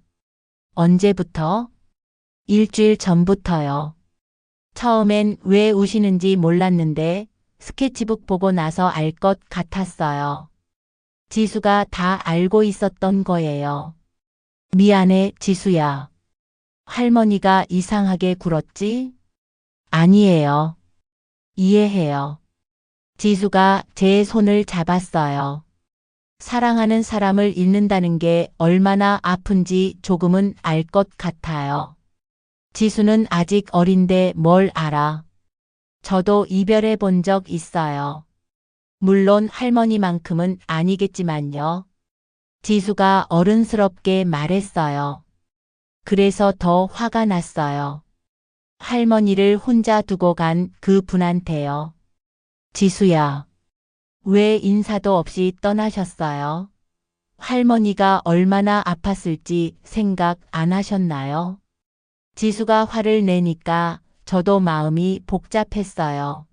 언제부터? 일주일 전부터요. 처음엔 왜 우시는지 몰랐는데 스케치북 보고 나서 알 것 같았어요. 지수가 다 알고 있었던 거예요. 미안해, 지수야. 할머니가 이상하게 굴었지? 아니에요. 이해해요. 지수가 제 손을 잡았어요. 사랑하는 사람을 잃는다는 게 얼마나 아픈지 조금은 알 것 같아요. 지수는 아직 어린데 뭘 알아. 저도 이별해 본 적 있어요. 물론 할머니만큼은 아니겠지만요. 지수가 어른스럽게 말했어요. 그래서 더 화가 났어요. 할머니를 혼자 두고 간 그 분한테요. 지수야, 왜 인사도 없이 떠나셨어요? 할머니가 얼마나 아팠을지 생각 안 하셨나요? 지수가 화를 내니까 저도 마음이 복잡했어요.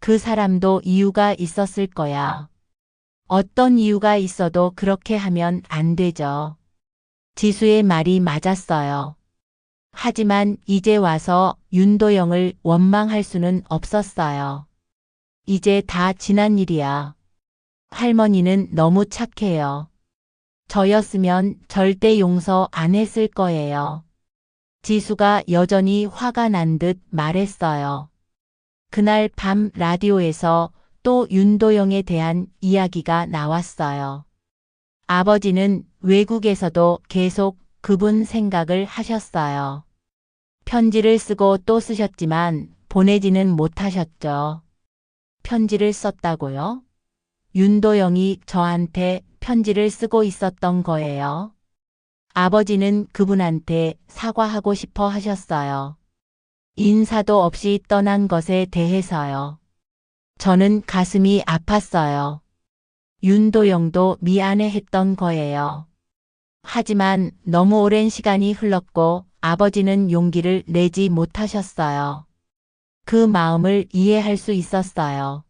그 사람도 이유가 있었을 거야. 어떤 이유가 있어도 그렇게 하면 안 되죠. 지수의 말이 맞았어요. 하지만 이제 와서 윤도영을 원망할 수는 없었어요. 이제 다 지난 일이야. 할머니는 너무 착해요. 저였으면 절대 용서 안 했을 거예요. 지수가 여전히 화가 난 듯 말했어요. 그날 밤 라디오에서 또 윤도영에 대한 이야기가 나왔어요. 아버지는 외국에서도 계속 그분 생각을 하셨어요. 편지를 쓰고 또 쓰셨지만 보내지는 못하셨죠. 편지를 썼다고요? 윤도영이 저한테 편지를 쓰고 있었던 거예요. 아버지는 그분한테 사과하고 싶어 하셨어요. 인사도 없이 떠난 것에 대해서요. 저는 가슴이 아팠어요. 윤도영도 미안해 했던 거예요. 하지만 너무 오랜 시간이 흘렀고 아버지는 용기를 내지 못하셨어요. 그 마음을 이해할 수 있었어요.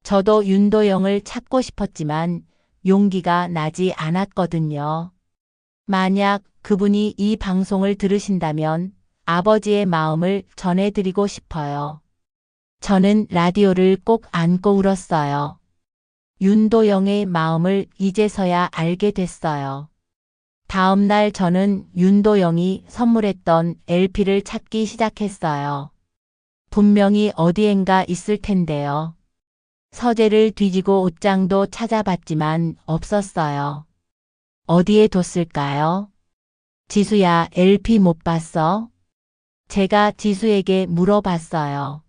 저도 윤도영을 찾고 싶었지만 용기가 나지 않았거든요. 만약 그분이 이 방송을 들으신다면 아버지의 마음을 전해드리고 싶어요. 저는 라디오를 꼭 안고 울었어요. 윤도영의 마음을 이제서야 알게 됐어요. 다음 날 저는 윤도영이 선물했던 LP를 찾기 시작했어요. 분명히 어디엔가 있을 텐데요. 서재를 뒤지고 옷장도 찾아봤지만 없었어요. 어디에 뒀을까요? 지수야, LP 못 봤어? 제가 지수에게 물어봤어요.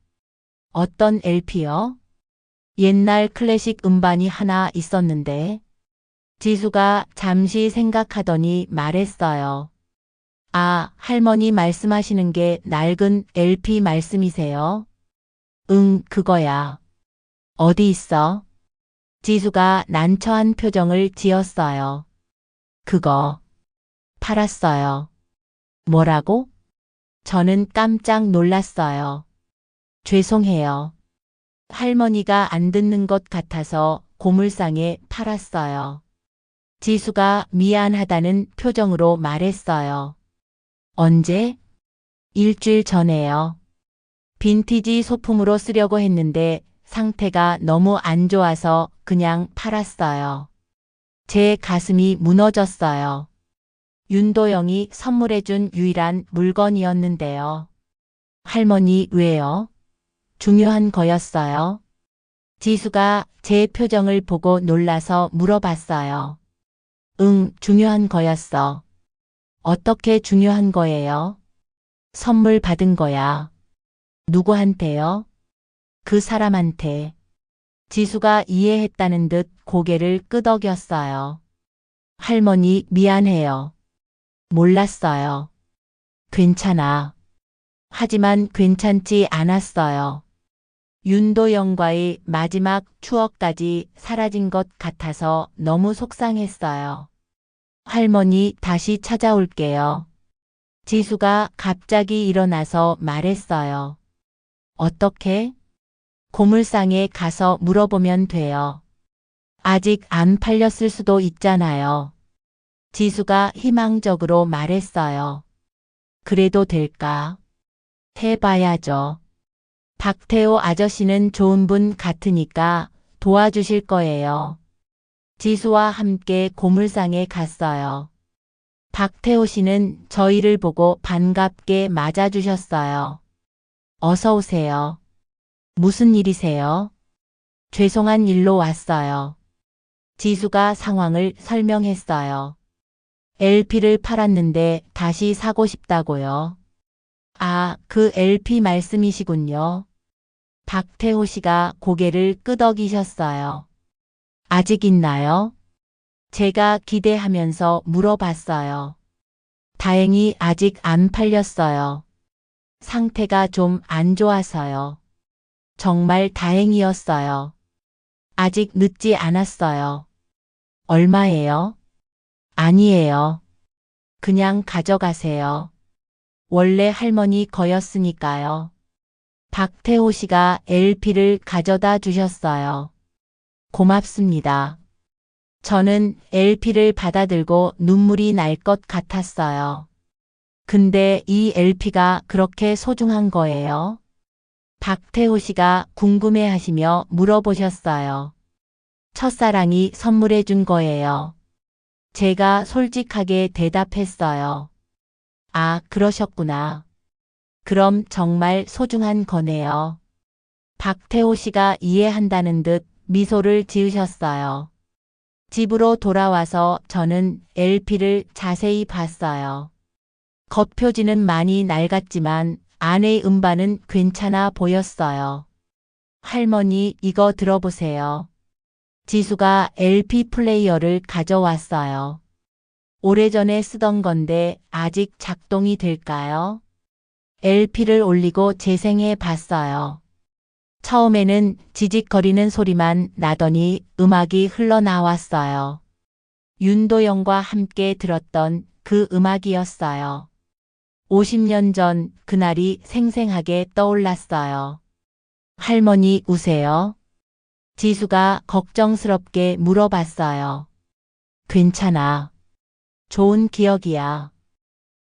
어떤 LP요? 옛날 클래식 음반이 하나 있었는데. 지수가 잠시 생각하더니 말했어요. 아, 할머니 말씀하시는 게 낡은 LP 말씀이세요? 응, 그거야. 어디 있어? 지수가 난처한 표정을 지었어요. 그거 팔았어요. 뭐라고? 저는 깜짝 놀랐어요. 죄송해요. 할머니가 안 듣는 것 같아서 고물상에 팔았어요. 지수가 미안하다는 표정으로 말했어요. 언제? 일주일 전에요. 빈티지 소품으로 쓰려고 했는데 상태가 너무 안 좋아서 그냥 팔았어요. 제 가슴이 무너졌어요. 윤도영이 선물해준 유일한 물건이었는데요. 할머니, 왜요? 중요한 거였어요. 지수가 제 표정을 보고 놀라서 물어봤어요. 응, 중요한 거였어. 어떻게 중요한 거예요? 선물 받은 거야. 누구한테요? 그 사람한테. 지수가 이해했다는 듯 고개를 끄덕였어요. 할머니, 미안해요. 몰랐어요. 괜찮아. 하지만 괜찮지 않았어요. 윤도영과의 마지막 추억까지 사라진 것 같아서 너무 속상했어요. 할머니, 다시 찾아올게요. 지수가 갑자기 일어나서 말했어요. 어떻게? 고물상에 가서 물어보면 돼요. 아직 안 팔렸을 수도 있잖아요. 지수가 희망적으로 말했어요. 그래도 될까? 해봐야죠. 박태호 아저씨는 좋은 분 같으니까 도와주실 거예요. 지수와 함께 고물상에 갔어요. 박태호 씨는 저희를 보고 반갑게 맞아주셨어요. 어서 오세요. 무슨 일이세요? 죄송한 일로 왔어요. 지수가 상황을 설명했어요. LP를 팔았는데 다시 사고 싶다고요. 아, 그 LP 말씀이시군요. 박태호 씨가 고개를 끄덕이셨어요. 아직 있나요? 제가 기대하면서 물어봤어요. 다행히 아직 안 팔렸어요. 상태가 좀 안 좋아서요. 정말 다행이었어요. 아직 늦지 않았어요. 얼마예요? 아니에요. 그냥 가져가세요. 원래 할머니 거였으니까요. 박태호 씨가 LP를 가져다 주셨어요. 고맙습니다. 저는 LP를 받아들고 눈물이 날 것 같았어요. 근데 이 LP가 그렇게 소중한 거예요? 박태호 씨가 궁금해하시며 물어보셨어요. 첫사랑이 선물해 준 거예요. 제가 솔직하게 대답했어요. 아, 그러셨구나. 그럼 정말 소중한 거네요. 박태호 씨가 이해한다는 듯 미소를 지으셨어요. 집으로 돌아와서 저는 LP를 자세히 봤어요. 겉표지는 많이 낡았지만 안의 음반은 괜찮아 보였어요. 할머니, 이거 들어보세요. 지수가 LP 플레이어를 가져왔어요. 오래전에 쓰던 건데 아직 작동이 될까요? LP를 올리고 재생해 봤어요. 처음에는 지직거리는 소리만 나더니 음악이 흘러나왔어요. 윤도영과 함께 들었던 그 음악이었어요. 50년 전 그날이 생생하게 떠올랐어요. 할머니, 우세요? 지수가 걱정스럽게 물어봤어요. 괜찮아. 좋은 기억이야.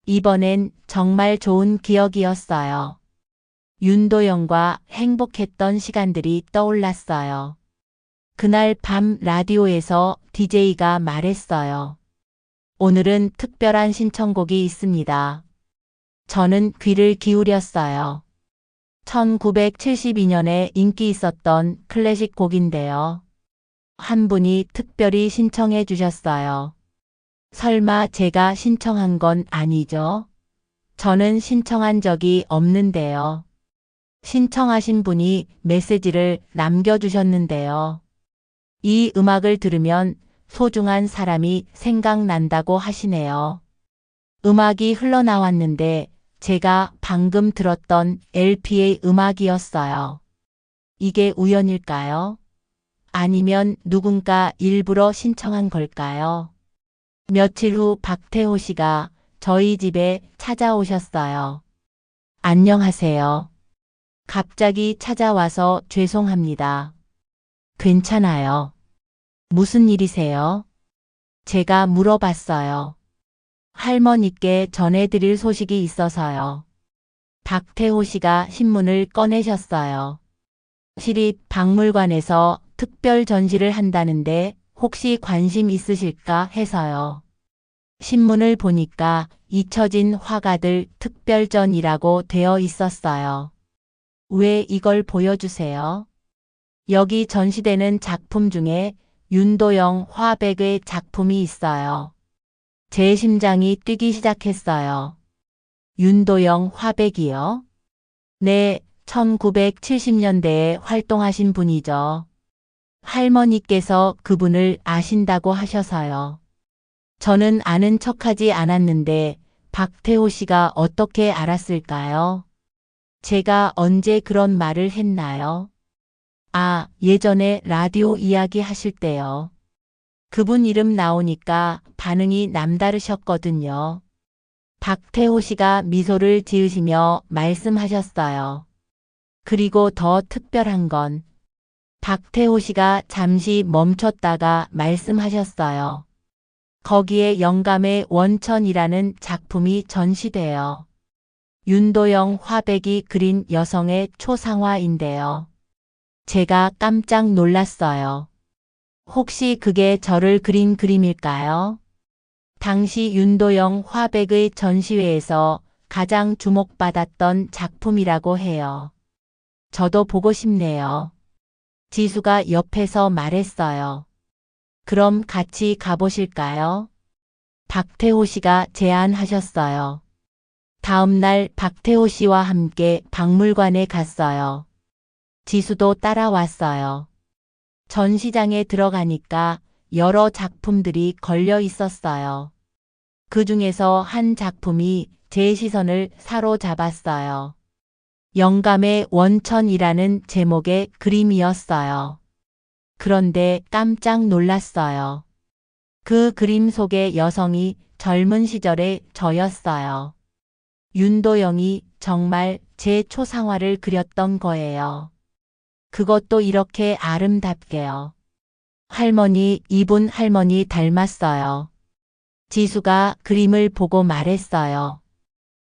이번엔 정말 좋은 기억이었어요. 윤도영과 행복했던 시간들이 떠올랐어요. 그날 밤 라디오에서 DJ가 말했어요. 오늘은 특별한 신청곡이 있습니다. 저는 귀를 기울였어요. 1972년에 인기 있었던 클래식 곡인데요. 한 분이 특별히 신청해 주셨어요. 설마 제가 신청한 건 아니죠? 저는 신청한 적이 없는데요. 신청하신 분이 메시지를 남겨주셨는데요. 이 음악을 들으면 소중한 사람이 생각난다고 하시네요. 음악이 흘러나왔는데 제가 방금 들었던 LP의 음악이었어요. 이게 우연일까요? 아니면 누군가 일부러 신청한 걸까요? 며칠 후 박태호 씨가 저희 집에 찾아오셨어요. 안녕하세요. 갑자기 찾아와서 죄송합니다. 괜찮아요. 무슨 일이세요? 제가 물어봤어요. 할머니께 전해드릴 소식이 있어서요. 박태호 씨가 신문을 꺼내셨어요. 시립박물관에서 특별 전시를 한다는데 혹시 관심 있으실까 해서요. 신문을 보니까 잊혀진 화가들 특별전이라고 되어 있었어요. 왜 이걸 보여주세요? 여기 전시되는 작품 중에 윤도영 화백의 작품이 있어요. 제 심장이 뛰기 시작했어요. 윤도영 화백이요? 네, 1970년대에 활동하신 분이죠. 할머니께서 그분을 아신다고 하셔서요. 저는 아는 척하지 않았는데 박태호 씨가 어떻게 알았을까요? 제가 언제 그런 말을 했나요? 아, 예전에 라디오 이야기 하실 때요. 그분 이름 나오니까 반응이 남다르셨거든요. 박태호 씨가 미소를 지으시며 말씀하셨어요. 그리고 더 특별한 건 박태호 씨가 잠시 멈췄다가 말씀하셨어요. 거기에 영감의 원천이라는 작품이 전시돼요. 윤도영 화백이 그린 여성의 초상화인데요. 제가 깜짝 놀랐어요. 혹시 그게 저를 그린 그림일까요? 당시 윤도영 화백의 전시회에서 가장 주목받았던 작품이라고 해요. 저도 보고 싶네요. 지수가 옆에서 말했어요. 그럼 같이 가보실까요? 박태호 씨가 제안하셨어요. 다음 날 박태호 씨와 함께 박물관에 갔어요. 지수도 따라왔어요. 전시장에 들어가니까 여러 작품들이 걸려 있었어요. 그 중에서 한 작품이 제 시선을 사로잡았어요. 영감의 원천이라는 제목의 그림이었어요. 그런데 깜짝 놀랐어요. 그 그림 속의 여성이 젊은 시절의 저였어요. 윤도영이 정말 제 초상화를 그렸던 거예요. 그것도 이렇게 아름답게요. 할머니, 이분 할머니 닮았어요. 지수가 그림을 보고 말했어요.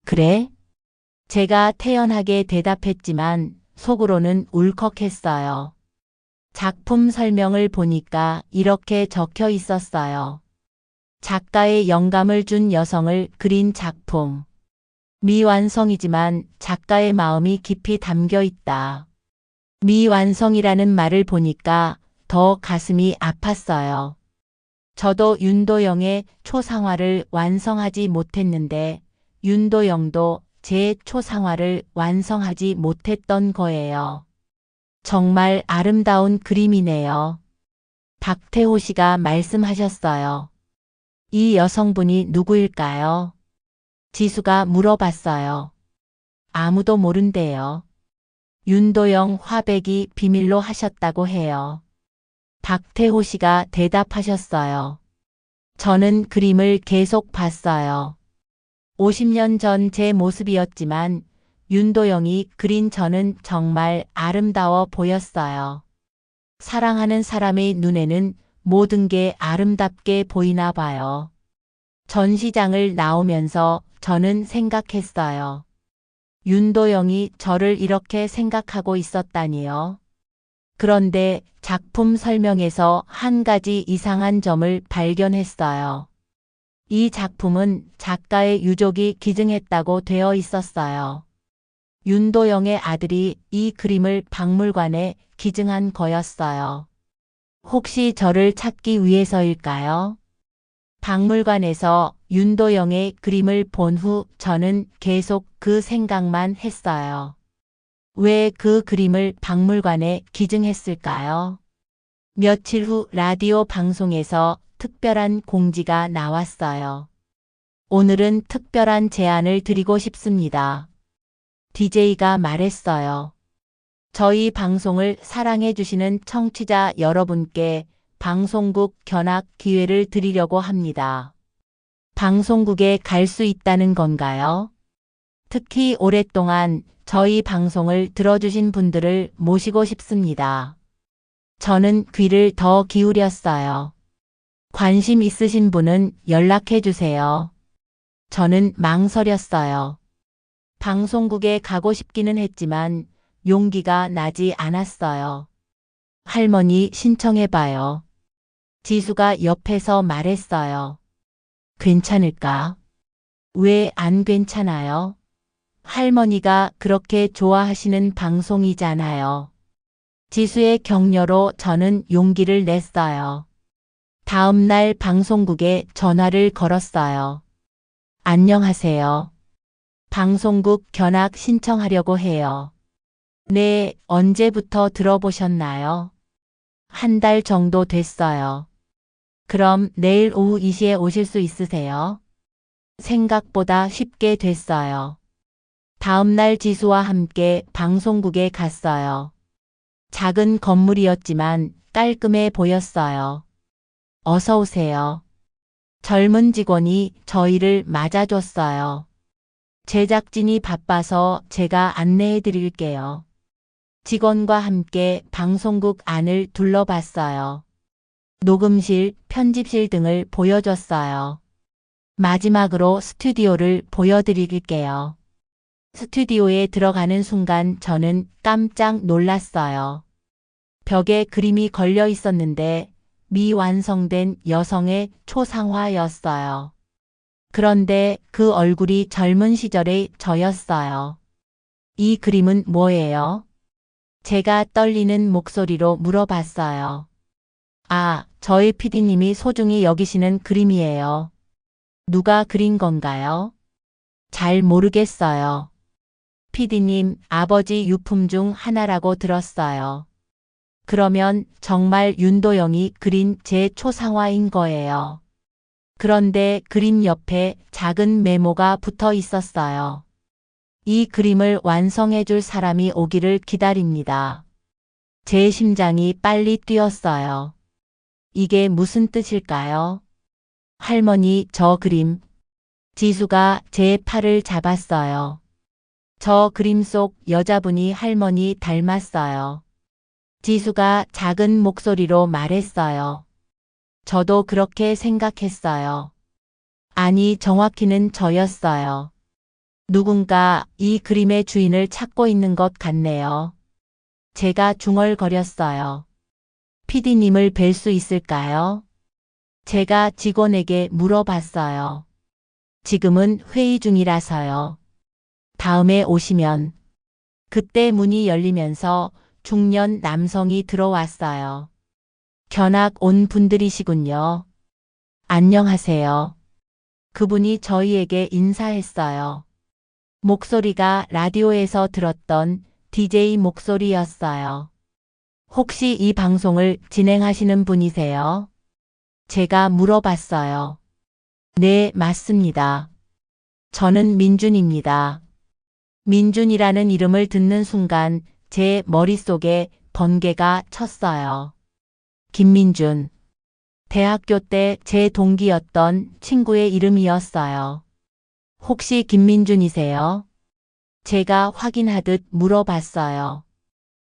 그래? 제가 태연하게 대답했지만 속으로는 울컥했어요. 작품 설명을 보니까 이렇게 적혀 있었어요. 작가의 영감을 준 여성을 그린 작품. 미완성이지만 작가의 마음이 깊이 담겨 있다. 미완성이라는 말을 보니까 더 가슴이 아팠어요. 저도 윤도영의 초상화를 완성하지 못했는데 윤도영도 제 초상화를 완성하지 못했던 거예요. 정말 아름다운 그림이네요. 박태호 씨가 말씀하셨어요. 이 여성분이 누구일까요? 지수가 물어봤어요. 아무도 모른대요. 윤도영 화백이 비밀로 하셨다고 해요. 박태호 씨가 대답하셨어요. 저는 그림을 계속 봤어요. 50년 전 제 모습이었지만 윤도영이 그린 저는 정말 아름다워 보였어요. 사랑하는 사람의 눈에는 모든 게 아름답게 보이나 봐요. 전시장을 나오면서 저는 생각했어요. 윤도영이 저를 이렇게 생각하고 있었다니요. 그런데 작품 설명에서 한 가지 이상한 점을 발견했어요. 이 작품은 작가의 유족이 기증했다고 되어 있었어요. 윤도영의 아들이 이 그림을 박물관에 기증한 거였어요. 혹시 저를 찾기 위해서일까요? 박물관에서 윤도영의 그림을 본 후 저는 계속 그 생각만 했어요. 왜 그 그림을 박물관에 기증했을까요? 며칠 후 라디오 방송에서 특별한 공지가 나왔어요. 오늘은 특별한 제안을 드리고 싶습니다. DJ가 말했어요. 저희 방송을 사랑해주시는 청취자 여러분께 방송국 견학 기회를 드리려고 합니다. 방송국에 갈 수 있다는 건가요? 특히 오랫동안 저희 방송을 들어주신 분들을 모시고 싶습니다. 저는 귀를 더 기울였어요. 관심 있으신 분은 연락해 주세요. 저는 망설였어요. 방송국에 가고 싶기는 했지만 용기가 나지 않았어요. 할머니 신청해봐요. 지수가 옆에서 말했어요. 괜찮을까? 왜 안 괜찮아요? 할머니가 그렇게 좋아하시는 방송이잖아요. 지수의 격려로 저는 용기를 냈어요. 다음 날 방송국에 전화를 걸었어요. 안녕하세요. 방송국 견학 신청하려고 해요. 네, 언제부터 들어보셨나요? 한 달 정도 됐어요. 그럼 내일 오후 2시에 오실 수 있으세요? 생각보다 쉽게 됐어요. 다음 날 지수와 함께 방송국에 갔어요. 작은 건물이었지만 깔끔해 보였어요. 어서 오세요. 젊은 직원이 저희를 맞아줬어요. 제작진이 바빠서 제가 안내해 드릴게요. 직원과 함께 방송국 안을 둘러봤어요. 녹음실, 편집실 등을 보여줬어요. 마지막으로 스튜디오를 보여드릴게요. 스튜디오에 들어가는 순간 저는 깜짝 놀랐어요. 벽에 그림이 걸려 있었는데 미완성된 여성의 초상화였어요. 그런데 그 얼굴이 젊은 시절의 저였어요. 이 그림은 뭐예요? 제가 떨리는 목소리로 물어봤어요. 아, 저희 PD님이 소중히 여기시는 그림이에요. 누가 그린 건가요? 잘 모르겠어요. PD님, 아버지 유품 중 하나라고 들었어요. 그러면 정말 윤도영이 그린 제 초상화인 거예요. 그런데 그림 옆에 작은 메모가 붙어 있었어요. 이 그림을 완성해 줄 사람이 오기를 기다립니다. 제 심장이 빨리 뛰었어요. 이게 무슨 뜻일까요? 할머니, 저 그림. 지수가 제 팔을 잡았어요. 저 그림 속 여자분이 할머니 닮았어요. 지수가 작은 목소리로 말했어요. 저도 그렇게 생각했어요. 아니, 정확히는 저였어요. 누군가 이 그림의 주인을 찾고 있는 것 같네요. 제가 중얼거렸어요. PD님을 뵐 수 있을까요? 제가 직원에게 물어봤어요. 지금은 회의 중이라서요. 다음에 오시면. 그때 문이 열리면서 중년 남성이 들어왔어요. 견학 온 분들이시군요. 안녕하세요. 그분이 저희에게 인사했어요. 목소리가 라디오에서 들었던 DJ 목소리였어요. 혹시 이 방송을 진행하시는 분이세요? 제가 물어봤어요. 네, 맞습니다. 저는 민준입니다. 민준이라는 이름을 듣는 순간 제 머릿속에 번개가 쳤어요. 김민준. 대학교 때 제 동기였던 친구의 이름이었어요. 혹시 김민준이세요? 제가 확인하듯 물어봤어요.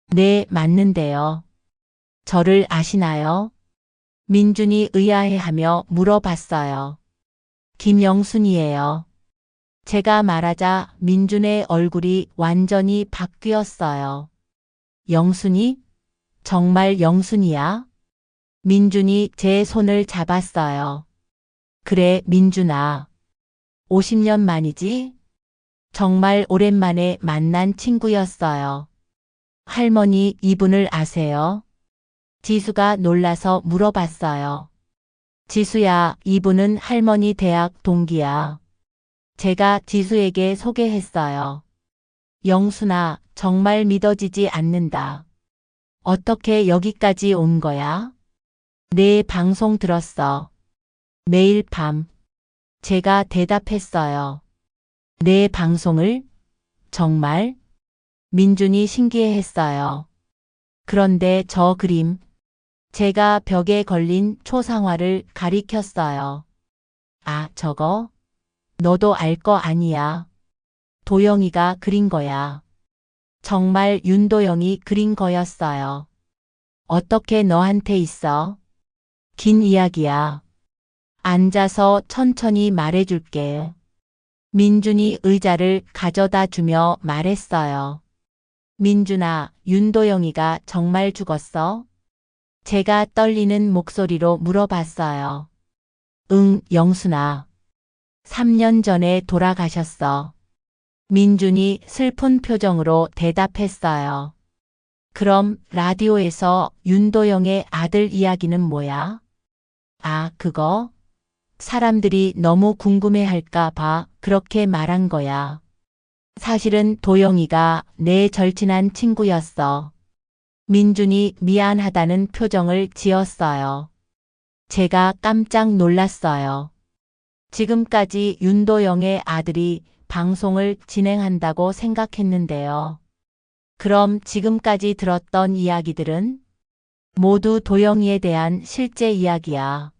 네, 맞는데요. 저를 아시나요? 민준이 의아해하며 물어봤어요. 김영순이에요. 제가 말하자 민준의 얼굴이 완전히 바뀌었어요. 영순이? 정말 영순이야? 민준이 제 손을 잡았어요. 그래, 민준아. 50년 만이지? 정말 오랜만에 만난 친구였어요. 할머니, 이분을 아세요? 지수가 놀라서 물어봤어요. 지수야, 이분은 할머니 대학 동기야. 제가 지수에게 소개했어요. 영순아, 정말 믿어지지 않는다. 어떻게 여기까지 온 거야? 네, 방송 들었어. 매일 밤. 제가 대답했어요. 내 방송을? 정말? 민준이 신기해했어요. 그런데 저 그림. 제가 벽에 걸린 초상화를 가리켰어요. 아, 저거? 너도 알 거 아니야. 도영이가 그린 거야. 정말 윤도영이 그린 거였어요. 어떻게 너한테 있어? 긴 이야기야. 앉아서 천천히 말해줄게. 민준이 의자를 가져다 주며 말했어요. 민준아, 윤도영이가 정말 죽었어? 제가 떨리는 목소리로 물어봤어요. 응, 영순아. 3년 전에 돌아가셨어. 민준이 슬픈 표정으로 대답했어요. 그럼 라디오에서 윤도영의 아들 이야기는 뭐야? 아, 그거? 사람들이 너무 궁금해할까 봐 그렇게 말한 거야. 사실은 도영이가 내 절친한 친구였어. 민준이 미안하다는 표정을 지었어요. 제가 깜짝 놀랐어요. 지금까지 윤도영의 아들이 방송을 진행한다고 생각했는데요. 그럼 지금까지 들었던 이야기들은 모두 도영이에 대한 실제 이야기야.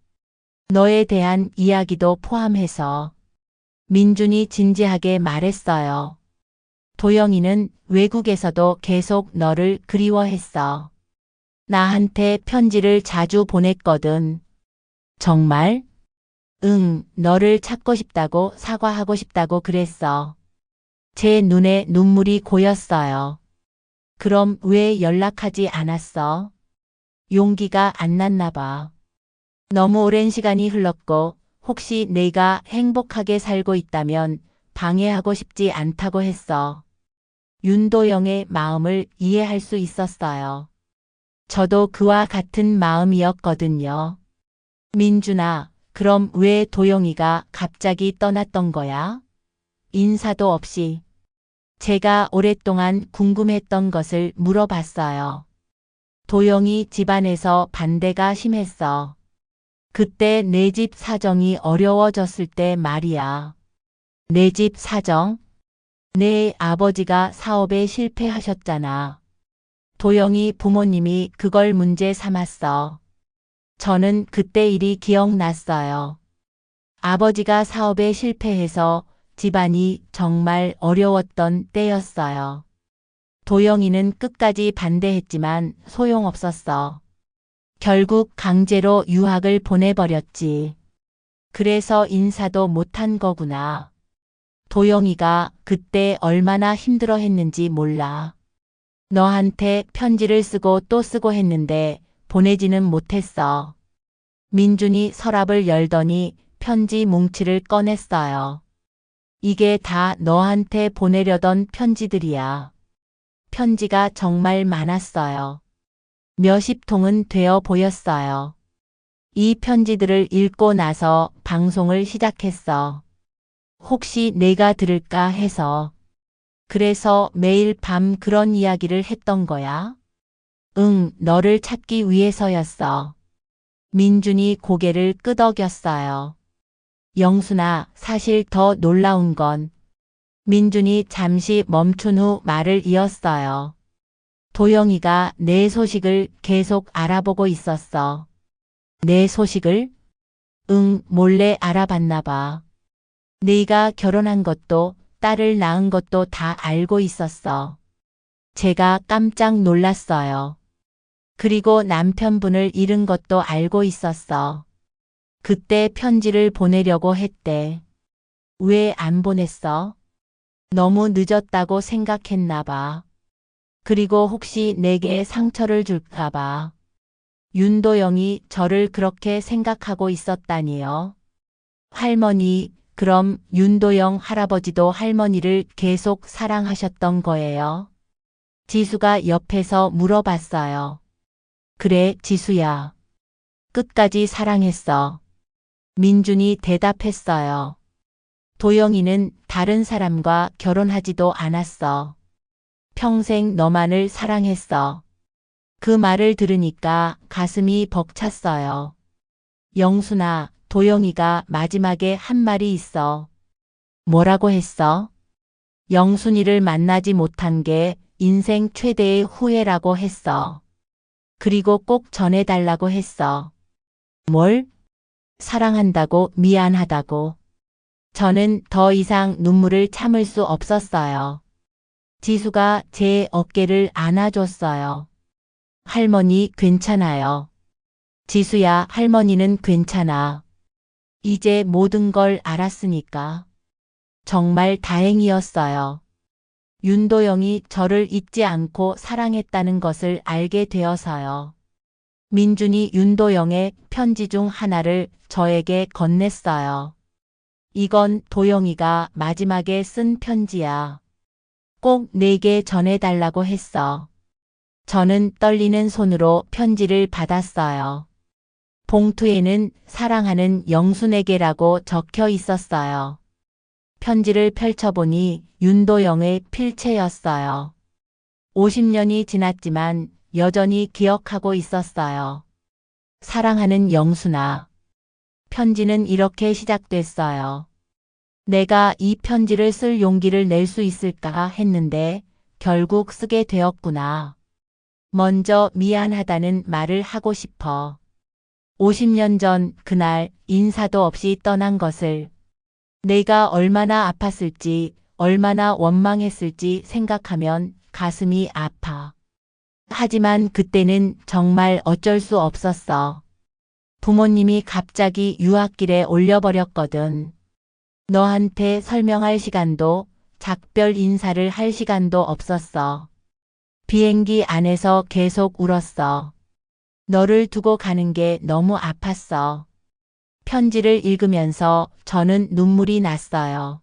너에 대한 이야기도 포함해서. 민준이 진지하게 말했어요. 도영이는 외국에서도 계속 너를 그리워했어. 나한테 편지를 자주 보냈거든. 정말? 응, 너를 찾고 싶다고 사과하고 싶다고 그랬어. 제 눈에 눈물이 고였어요. 그럼 왜 연락하지 않았어? 용기가 안 났나 봐. 너무 오랜 시간이 흘렀고 혹시 내가 행복하게 살고 있다면 방해하고 싶지 않다고 했어. 윤도영의 마음을 이해할 수 있었어요. 저도 그와 같은 마음이었거든요. 민준아, 그럼 왜 도영이가 갑자기 떠났던 거야? 인사도 없이. 제가 오랫동안 궁금했던 것을 물어봤어요. 도영이 집안에서 반대가 심했어. 그때 내 집 사정이 어려워졌을 때 말이야. 내 집 사정? 내 아버지가 사업에 실패하셨잖아. 도영이 부모님이 그걸 문제 삼았어. 저는 그때 일이 기억났어요. 아버지가 사업에 실패해서 집안이 정말 어려웠던 때였어요. 도영이는 끝까지 반대했지만 소용없었어. 결국 강제로 유학을 보내버렸지. 그래서 인사도 못한 거구나. 도영이가 그때 얼마나 힘들어 했는지 몰라. 너한테 편지를 쓰고 또 쓰고 했는데 보내지는 못했어. 민준이 서랍을 열더니 편지 뭉치를 꺼냈어요. 이게 다 너한테 보내려던 편지들이야. 편지가 정말 많았어요. 몇십 통은 되어 보였어요. 이 편지들을 읽고 나서 방송을 시작했어. 혹시 내가 들을까 해서. 그래서 매일 밤 그런 이야기를 했던 거야? 응, 너를 찾기 위해서였어. 민준이 고개를 끄덕였어요. 영순아, 사실 더 놀라운 건 민준이 잠시 멈춘 후 말을 이었어요. 도영이가 내 소식을 계속 알아보고 있었어. 내 소식을? 응, 몰래 알아봤나 봐. 네가 결혼한 것도 딸을 낳은 것도 다 알고 있었어. 제가 깜짝 놀랐어요. 그리고 남편분을 잃은 것도 알고 있었어. 그때 편지를 보내려고 했대. 왜 안 보냈어? 너무 늦었다고 생각했나 봐. 그리고 혹시 내게 상처를 줄까 봐. 윤도영이 저를 그렇게 생각하고 있었다니요. 할머니, 그럼 윤도영 할아버지도 할머니를 계속 사랑하셨던 거예요? 지수가 옆에서 물어봤어요. 그래, 지수야. 끝까지 사랑했어. 민준이 대답했어요. 도영이는 다른 사람과 결혼하지도 않았어. 평생 너만을 사랑했어. 그 말을 들으니까 가슴이 벅찼어요. 영순아, 도영이가 마지막에 한 말이 있어. 뭐라고 했어? 영순이를 만나지 못한 게 인생 최대의 후회라고 했어. 그리고 꼭 전해달라고 했어. 뭘? 사랑한다고 미안하다고. 저는 더 이상 눈물을 참을 수 없었어요. 지수가 제 어깨를 안아줬어요. 할머니 괜찮아요. 지수야, 할머니는 괜찮아. 이제 모든 걸 알았으니까. 정말 다행이었어요. 윤도영이 저를 잊지 않고 사랑했다는 것을 알게 되어서요. 민준이 윤도영의 편지 중 하나를 저에게 건넸어요. 이건 도영이가 마지막에 쓴 편지야. 꼭 내게 전해달라고 했어. 저는 떨리는 손으로 편지를 받았어요. 봉투에는 사랑하는 영순에게라고 적혀 있었어요. 편지를 펼쳐보니 윤도영의 필체였어요. 50년이 지났지만 여전히 기억하고 있었어요. 사랑하는 영순아. 편지는 이렇게 시작됐어요. 내가 이 편지를 쓸 용기를 낼 수 있을까 했는데 결국 쓰게 되었구나. 먼저 미안하다는 말을 하고 싶어. 50년 전 그날 인사도 없이 떠난 것을 내가 얼마나 아팠을지, 얼마나 원망했을지 생각하면 가슴이 아파. 하지만 그때는 정말 어쩔 수 없었어. 부모님이 갑자기 유학길에 올려버렸거든. 너한테 설명할 시간도, 작별 인사를 할 시간도 없었어. 비행기 안에서 계속 울었어. 너를 두고 가는 게 너무 아팠어. 편지를 읽으면서 저는 눈물이 났어요.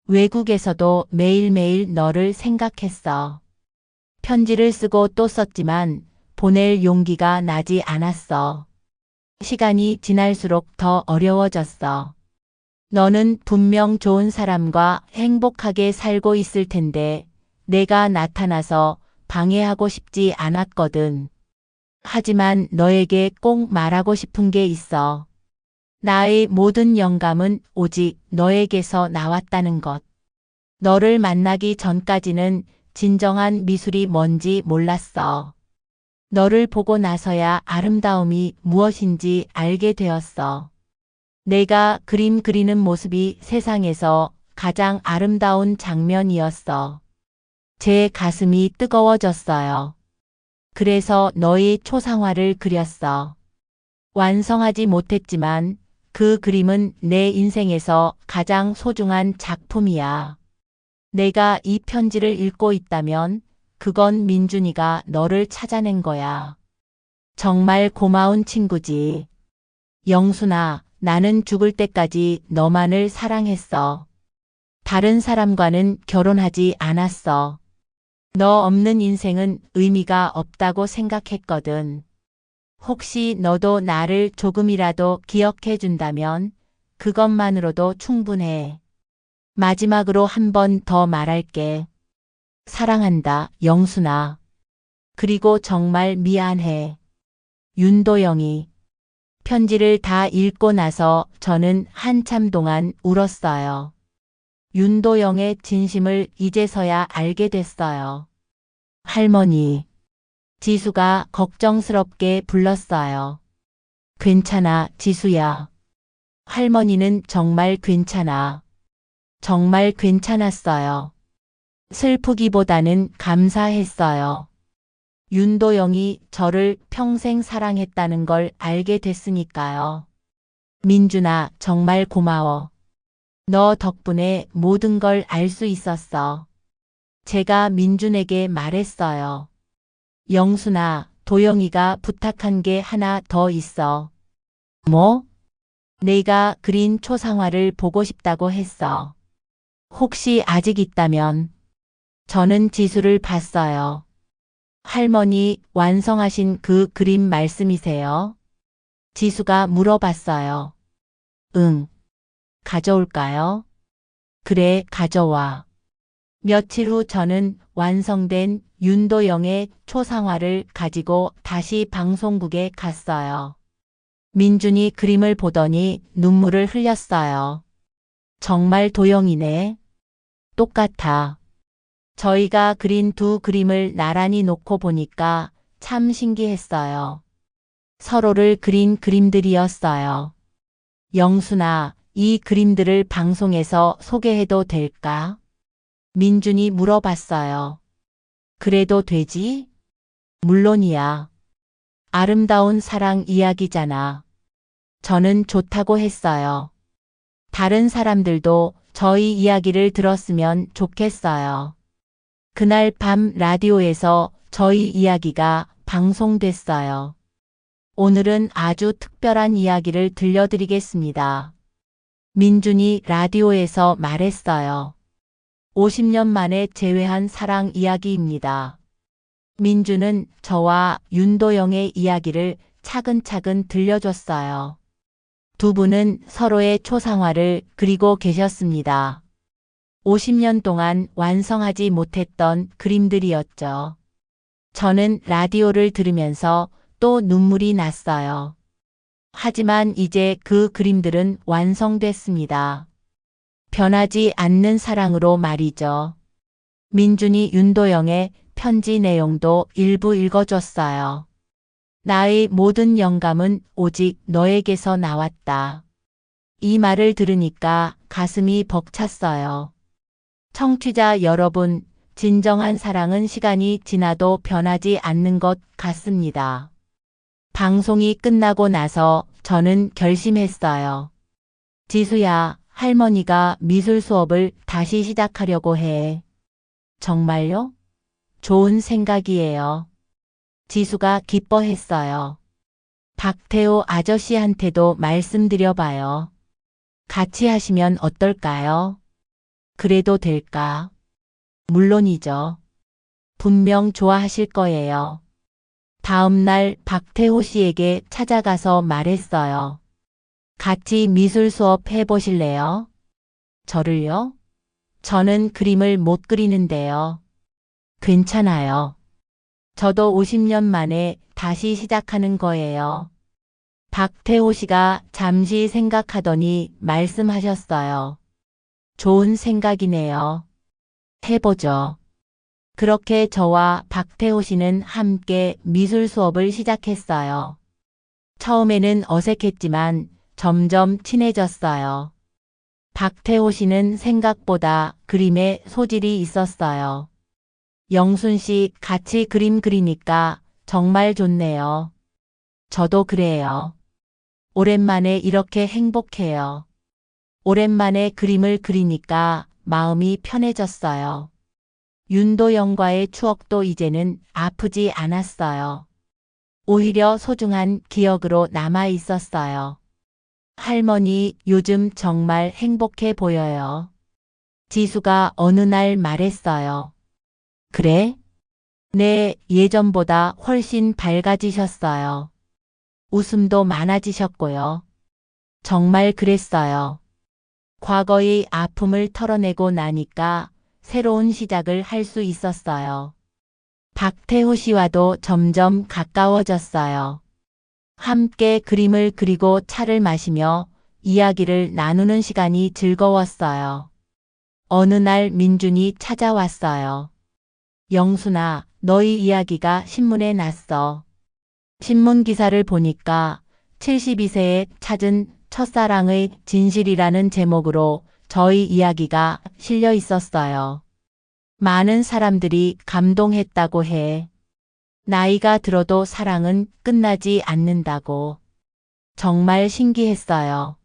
외국에서도 매일매일 너를 생각했어. 편지를 쓰고 또 썼지만 보낼 용기가 나지 않았어. 시간이 지날수록 더 어려워졌어. 너는 분명 좋은 사람과 행복하게 살고 있을 텐데 내가 나타나서 방해하고 싶지 않았거든. 하지만 너에게 꼭 말하고 싶은 게 있어. 나의 모든 영감은 오직 너에게서 나왔다는 것. 너를 만나기 전까지는 진정한 미술이 뭔지 몰랐어. 너를 보고 나서야 아름다움이 무엇인지 알게 되었어. 내가 그림 그리는 모습이 세상에서 가장 아름다운 장면이었어. 제 가슴이 뜨거워졌어요. 그래서 너의 초상화를 그렸어. 완성하지 못했지만 그 그림은 내 인생에서 가장 소중한 작품이야. 내가 이 편지를 읽고 있다면 그건 민준이가 너를 찾아낸 거야. 정말 고마운 친구지. 영순아, 나는 죽을 때까지 너만을 사랑했어. 다른 사람과는 결혼하지 않았어. 너 없는 인생은 의미가 없다고 생각했거든. 혹시 너도 나를 조금이라도 기억해 준다면 그것만으로도 충분해. 마지막으로 한 번 더 말할게. 사랑한다, 영순아. 그리고 정말 미안해. 윤도영이. 편지를 다 읽고 나서 저는 한참 동안 울었어요. 윤도영의 진심을 이제서야 알게 됐어요. 할머니. 지수가 걱정스럽게 불렀어요. 괜찮아, 지수야. 할머니는 정말 괜찮아. 정말 괜찮았어요. 슬프기보다는 감사했어요. 윤도영이 저를 평생 사랑했다는 걸 알게 됐으니까요. 민준아, 정말 고마워. 너 덕분에 모든 걸 알 수 있었어. 제가 민준에게 말했어요. 영순아, 도영이가 부탁한 게 하나 더 있어. 뭐? 내가 그린 초상화를 보고 싶다고 했어. 혹시 아직 있다면. 저는 지수를 봤어요. 할머니 완성하신 그 그림 말씀이세요? 지수가 물어봤어요. 응. 가져올까요? 그래, 가져와. 며칠 후 저는 완성된 윤도영의 초상화를 가지고 다시 방송국에 갔어요. 민준이 그림을 보더니 눈물을 흘렸어요. 정말 도영이네. 똑같아. 저희가 그린 두 그림을 나란히 놓고 보니까 참 신기했어요. 서로를 그린 그림들이었어요. 영순아, 이 그림들을 방송에서 소개해도 될까? 민준이 물어봤어요. 그래도 되지? 물론이야. 아름다운 사랑 이야기잖아. 저는 좋다고 했어요. 다른 사람들도 저희 이야기를 들었으면 좋겠어요. 그날 밤 라디오에서 저희 이야기가 방송됐어요. 오늘은 아주 특별한 이야기를 들려드리겠습니다. 민준이 라디오에서 말했어요. 50년 만에 재회한 사랑 이야기입니다. 민준은 저와 윤도영의 이야기를 차근차근 들려줬어요. 두 분은 서로의 초상화를 그리고 계셨습니다. 50년 동안 완성하지 못했던 그림들이었죠. 저는 라디오를 들으면서 또 눈물이 났어요. 하지만 이제 그 그림들은 완성됐습니다. 변하지 않는 사랑으로 말이죠. 민준이 윤도영의 편지 내용도 일부 읽어줬어요. 나의 모든 영감은 오직 너에게서 나왔다. 이 말을 들으니까 가슴이 벅찼어요. 청취자 여러분, 진정한 사랑은 시간이 지나도 변하지 않는 것 같습니다. 방송이 끝나고 나서 저는 결심했어요. 지수야, 할머니가 미술 수업을 다시 시작하려고 해. 정말요? 좋은 생각이에요. 지수가 기뻐했어요. 박태호 아저씨한테도 말씀드려봐요. 같이 하시면 어떨까요? 그래도 될까? 물론이죠. 분명 좋아하실 거예요. 다음 날 박태호 씨에게 찾아가서 말했어요. 같이 미술 수업 해보실래요? 저를요? 저는 그림을 못 그리는데요. 괜찮아요. 저도 50년 만에 다시 시작하는 거예요. 박태호 씨가 잠시 생각하더니 말씀하셨어요. 좋은 생각이네요. 해보죠. 그렇게 저와 박태호 씨는 함께 미술 수업을 시작했어요. 처음에는 어색했지만 점점 친해졌어요. 박태호 씨는 생각보다 그림에 소질이 있었어요. 영순 씨 같이 그림 그리니까 정말 좋네요. 저도 그래요. 오랜만에 이렇게 행복해요. 오랜만에 그림을 그리니까 마음이 편해졌어요. 윤도영과의 추억도 이제는 아프지 않았어요. 오히려 소중한 기억으로 남아 있었어요. 할머니, 요즘 정말 행복해 보여요. 지수가 어느 날 말했어요. 그래? 네, 예전보다 훨씬 밝아지셨어요. 웃음도 많아지셨고요. 정말 그랬어요. 과거의 아픔을 털어내고 나니까 새로운 시작을 할 수 있었어요. 박태호 씨와도 점점 가까워졌어요. 함께 그림을 그리고 차를 마시며 이야기를 나누는 시간이 즐거웠어요. 어느 날 민준이 찾아왔어요. 영순아, 너희 이야기가 신문에 났어. 신문 기사를 보니까 72세에 찾은 첫사랑의 진실이라는 제목으로 저희 이야기가 실려 있었어요. 많은 사람들이 감동했다고 해. 나이가 들어도 사랑은 끝나지 않는다고. 정말 신기했어요.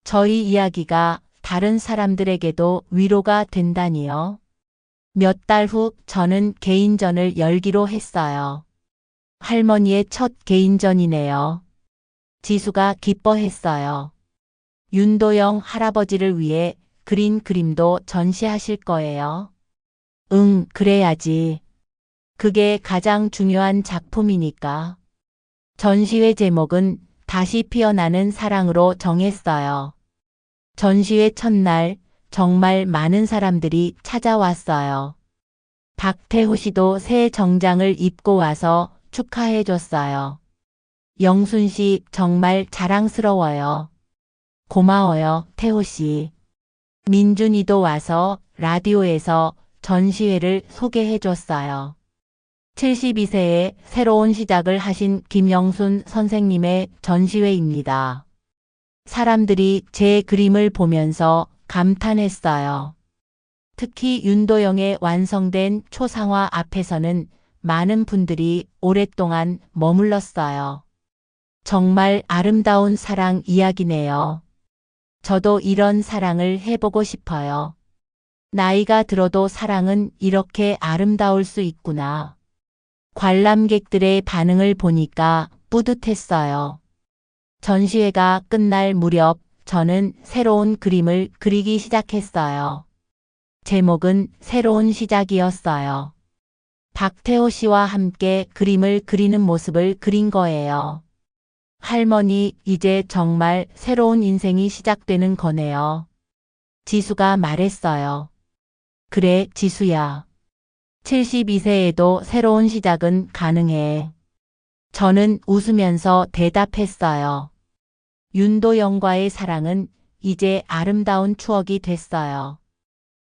저희 이야기가 다른 사람들에게도 위로가 된다니요. 몇 달 후 저는 개인전을 열기로 했어요. 할머니의 첫 개인전이네요. 지수가 기뻐했어요. 윤도영 할아버지를 위해 그린 그림도 전시하실 거예요. 응, 그래야지. 그게 가장 중요한 작품이니까. 전시회 제목은 다시 피어나는 사랑으로 정했어요. 전시회 첫날 정말 많은 사람들이 찾아왔어요. 박태호 씨도 새 정장을 입고 와서 축하해 줬어요. 영순 씨 정말 자랑스러워요. 고마워요, 태호 씨. 민준이도 와서 라디오에서 전시회를 소개해 줬어요. 72세에 새로운 시작을 하신 김영순 선생님의 전시회입니다. 사람들이 제 그림을 보면서 감탄했어요. 특히 윤도영의 완성된 초상화 앞에서는 많은 분들이 오랫동안 머물렀어요. 정말 아름다운 사랑 이야기네요. 저도 이런 사랑을 해보고 싶어요. 나이가 들어도 사랑은 이렇게 아름다울 수 있구나. 관람객들의 반응을 보니까 뿌듯했어요. 전시회가 끝날 무렵 저는 새로운 그림을 그리기 시작했어요. 제목은 새로운 시작이었어요. 박태호 씨와 함께 그림을 그리는 모습을 그린 거예요. 할머니, 이제 정말 새로운 인생이 시작되는 거네요. 지수가 말했어요. 그래, 지수야. 72세에도 새로운 시작은 가능해. 저는 웃으면서 대답했어요. 윤도영과의 사랑은 이제 아름다운 추억이 됐어요.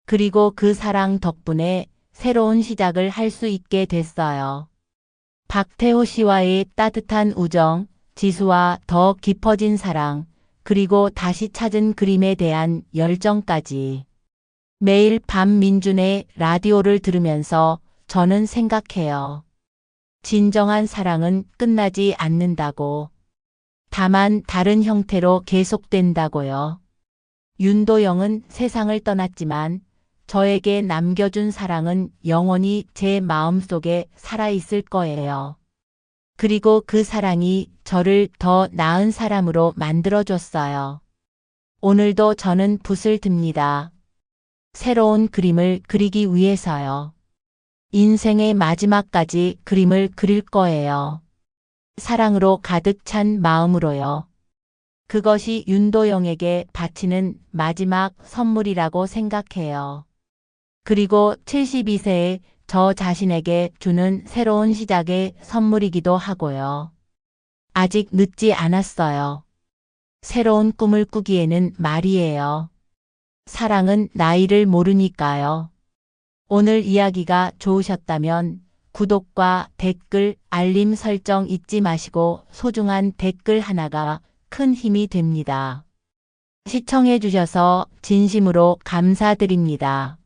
그리고 그 사랑 덕분에 새로운 시작을 할 수 있게 됐어요. 박태호 씨와의 따뜻한 우정, 지수와 더 깊어진 사랑, 그리고 다시 찾은 그림에 대한 열정까지. 매일 밤 민준의 라디오를 들으면서 저는 생각해요. 진정한 사랑은 끝나지 않는다고. 다만 다른 형태로 계속된다고요. 윤도영은 세상을 떠났지만 저에게 남겨준 사랑은 영원히 제 마음속에 살아있을 거예요. 그리고 그 사랑이 저를 더 나은 사람으로 만들어줬어요. 오늘도 저는 붓을 듭니다. 새로운 그림을 그리기 위해서요. 인생의 마지막까지 그림을 그릴 거예요. 사랑으로 가득 찬 마음으로요. 그것이 윤도영에게 바치는 마지막 선물이라고 생각해요. 그리고 72세의 저 자신에게 주는 새로운 시작의 선물이기도 하고요. 아직 늦지 않았어요. 새로운 꿈을 꾸기에는 말이에요. 사랑은 나이를 모르니까요. 오늘 이야기가 좋으셨다면 구독과 댓글, 알림 설정 잊지 마시고 소중한 댓글 하나가 큰 힘이 됩니다. 시청해 주셔서 진심으로 감사드립니다.